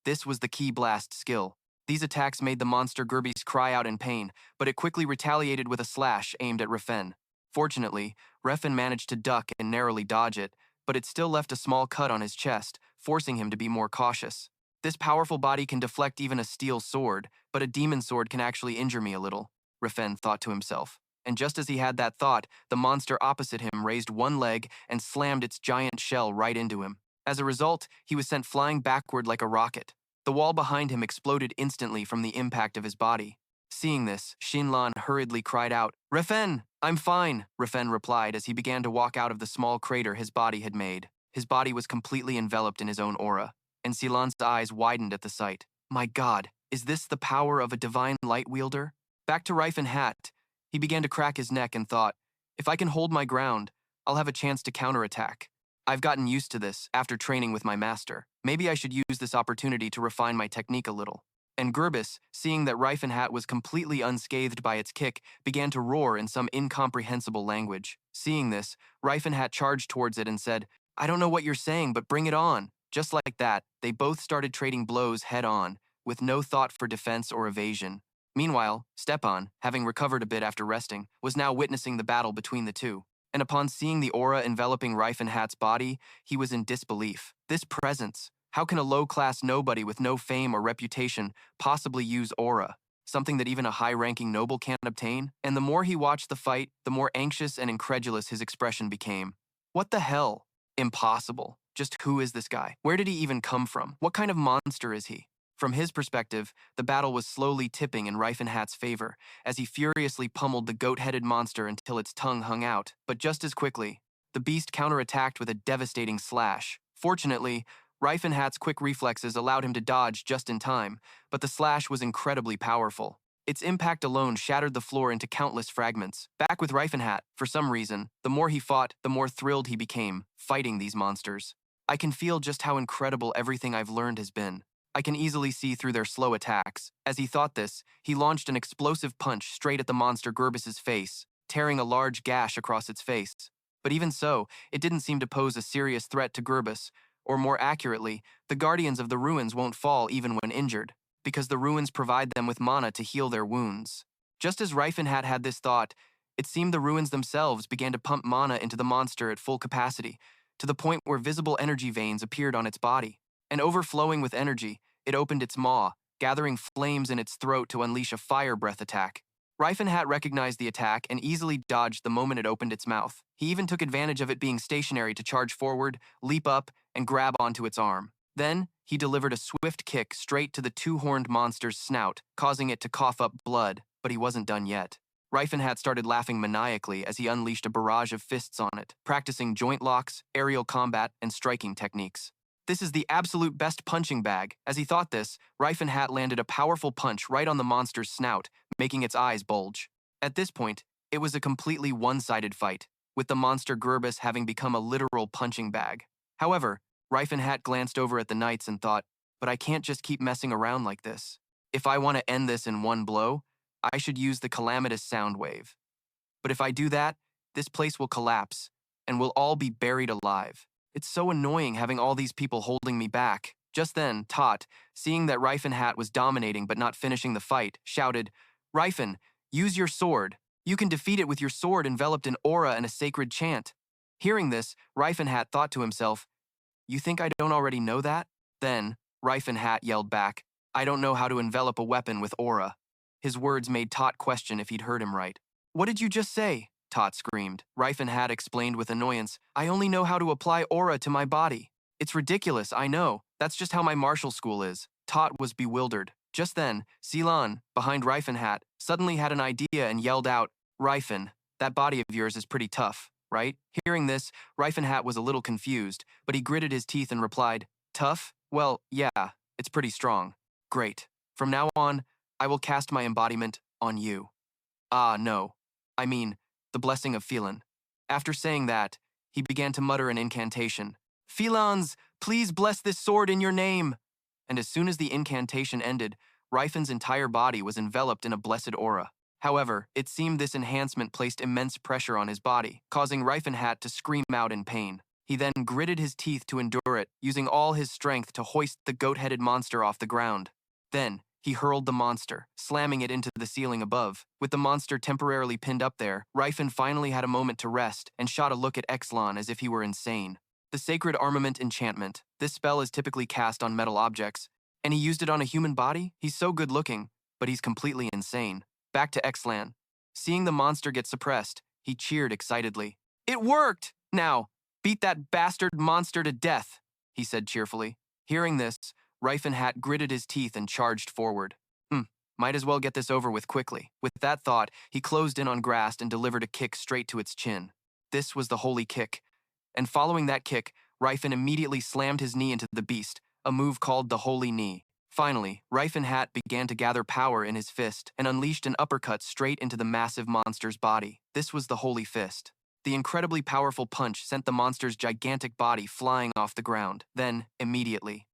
S1: This was the key blast skill. These attacks made the monster Grebus cry out in pain, but it quickly retaliated with a slash aimed at Rifenh. Fortunately, Rifenh managed to duck and narrowly dodge it, but it still left a small cut on his chest, forcing him to be more cautious. This powerful body can deflect even a steel sword, but a demon sword can actually injure me a little, Rifenh thought to himself. And just as he had that thought, the monster opposite him raised one leg and slammed its giant shell right into him. As a result, he was sent flying backward like a rocket. The wall behind him exploded instantly from the impact of his body. Seeing this, Xinlan hurriedly cried out, "Rifenh, I'm fine," Rifenh replied as he began to walk out of the small crater his body had made. His body was completely enveloped in his own aura, and Xinlan's eyes widened at the sight. My God, is this the power of a divine light wielder? Back to Rifenh hat, he began to crack his neck and thought, if I can hold my ground, I'll have a chance to counterattack. I've gotten used to this after training with my master. Maybe I should use this opportunity to refine my technique a little. And Gerbis, seeing that Rifenh was completely unscathed by its kick, began to roar in some incomprehensible language. Seeing this, Rifenh charged towards it and said, "I don't know what you're saying, but bring it on." Just like that, they both started trading blows head-on, with no thought for defense or evasion. Meanwhile, Stepan, having recovered a bit after resting, was now witnessing the battle between the two. And upon seeing the aura enveloping Rifenhat's body, he was in disbelief. This presence, how can a low-class nobody with no fame or reputation possibly use aura, something that even a high-ranking noble can't obtain? And the more he watched the fight, the more anxious and incredulous his expression became. What the hell? Impossible. Just who is this guy? Where did he even come from? What kind of monster is he? From his perspective, the battle was slowly tipping in Rifenhat's favor, as he furiously pummeled the goat-headed monster until its tongue hung out. But just as quickly, the beast counterattacked with a devastating slash. Fortunately, Rifenhat's quick reflexes allowed him to dodge just in time, but the slash was incredibly powerful. Its impact alone shattered the floor into countless fragments. Back with Rifenhat, for some reason, the more he fought, the more thrilled he became, fighting these monsters. I can feel just how incredible everything I've learned has been. I can easily see through their slow attacks. As he thought this, he launched an explosive punch straight at the monster Gerbis's face, tearing a large gash across its face. But even so, it didn't seem to pose a serious threat to Gerbis, or more accurately, the Guardians of the Ruins won't fall even when injured, because the ruins provide them with mana to heal their wounds. Just as Rifenhat had this thought, it seemed the ruins themselves began to pump mana into the monster at full capacity, to the point where visible energy veins appeared on its body. And overflowing with energy, it opened its maw, gathering flames in its throat to unleash a fire breath attack. Rifenhat recognized the attack and easily dodged the moment it opened its mouth. He even took advantage of it being stationary to charge forward, leap up, and grab onto its arm. Then, he delivered a swift kick straight to the two-horned monster's snout, causing it to cough up blood, but he wasn't done yet. Rifenhat started laughing maniacally as he unleashed a barrage of fists on it, practicing joint locks, aerial combat, and striking techniques. This is the absolute best punching bag. As he thought this, Rifenhat landed a powerful punch right on the monster's snout, making its eyes bulge. At this point, it was a completely one-sided fight, with the monster Gerbis having become a literal punching bag. However, Rifenhat glanced over at the knights and thought, but I can't just keep messing around like this. If I want to end this in one blow, I should use the calamitous sound wave. But if I do that, this place will collapse, and we'll all be buried alive. It's so annoying having all these people holding me back. Just then, Tot, seeing that Rifenhat was dominating but not finishing the fight, shouted, "Rifenh, use your sword. You can defeat it with your sword enveloped in aura and a sacred chant." Hearing this, Rifenhat thought to himself, "You think I don't already know that?" Then, Rifenhat yelled back, "I don't know how to envelop a weapon with aura." His words made Tot question if he'd heard him right. "What did you just say?" Tot screamed. Rifenhat explained with annoyance, "I only know how to apply aura to my body." "It's ridiculous, I know. That's just how my martial school is." Tot was bewildered. Just then, Sylan, behind Rifenhat, suddenly had an idea and yelled out, "Rifenh, that body of yours is pretty tough, right?" Hearing this, Rifenhat was a little confused, but he gritted his teeth and replied, "Tough? Well, yeah, it's pretty strong." "Great. From now on, I will cast my embodiment on you." "Ah, no. I mean, the blessing of Philin." After saying that, he began to mutter an incantation. "Philans, please bless this sword in your name." And as soon as the incantation ended, Rifen's entire body was enveloped in a blessed aura. However, it seemed this enhancement placed immense pressure on his body, causing Rifenhat to scream out in pain. He then gritted his teeth to endure it, using all his strength to hoist the goat-headed monster off the ground. Then, he hurled the monster, slamming it into the ceiling above. With the monster temporarily pinned up there, Rifenh finally had a moment to rest and shot a look at Exlon as if he were insane. The Sacred Armament Enchantment. This spell is typically cast on metal objects, and he used it on a human body? He's so good-looking, but he's completely insane. Back to Exlan. Seeing the monster get suppressed, he cheered excitedly. "It worked! Now, beat that bastard monster to death," he said cheerfully. Hearing this, Rifenhat gritted his teeth and charged forward. Might as well get this over with quickly. With that thought, he closed in on Grast and delivered a kick straight to its chin. This was the holy kick. And following that kick, Rifenh immediately slammed his knee into the beast, a move called the Holy Knee. Finally, Rifenhat began to gather power in his fist and unleashed an uppercut straight into the massive monster's body. This was the Holy Fist. The incredibly powerful punch sent the monster's gigantic body flying off the ground. Then, immediately,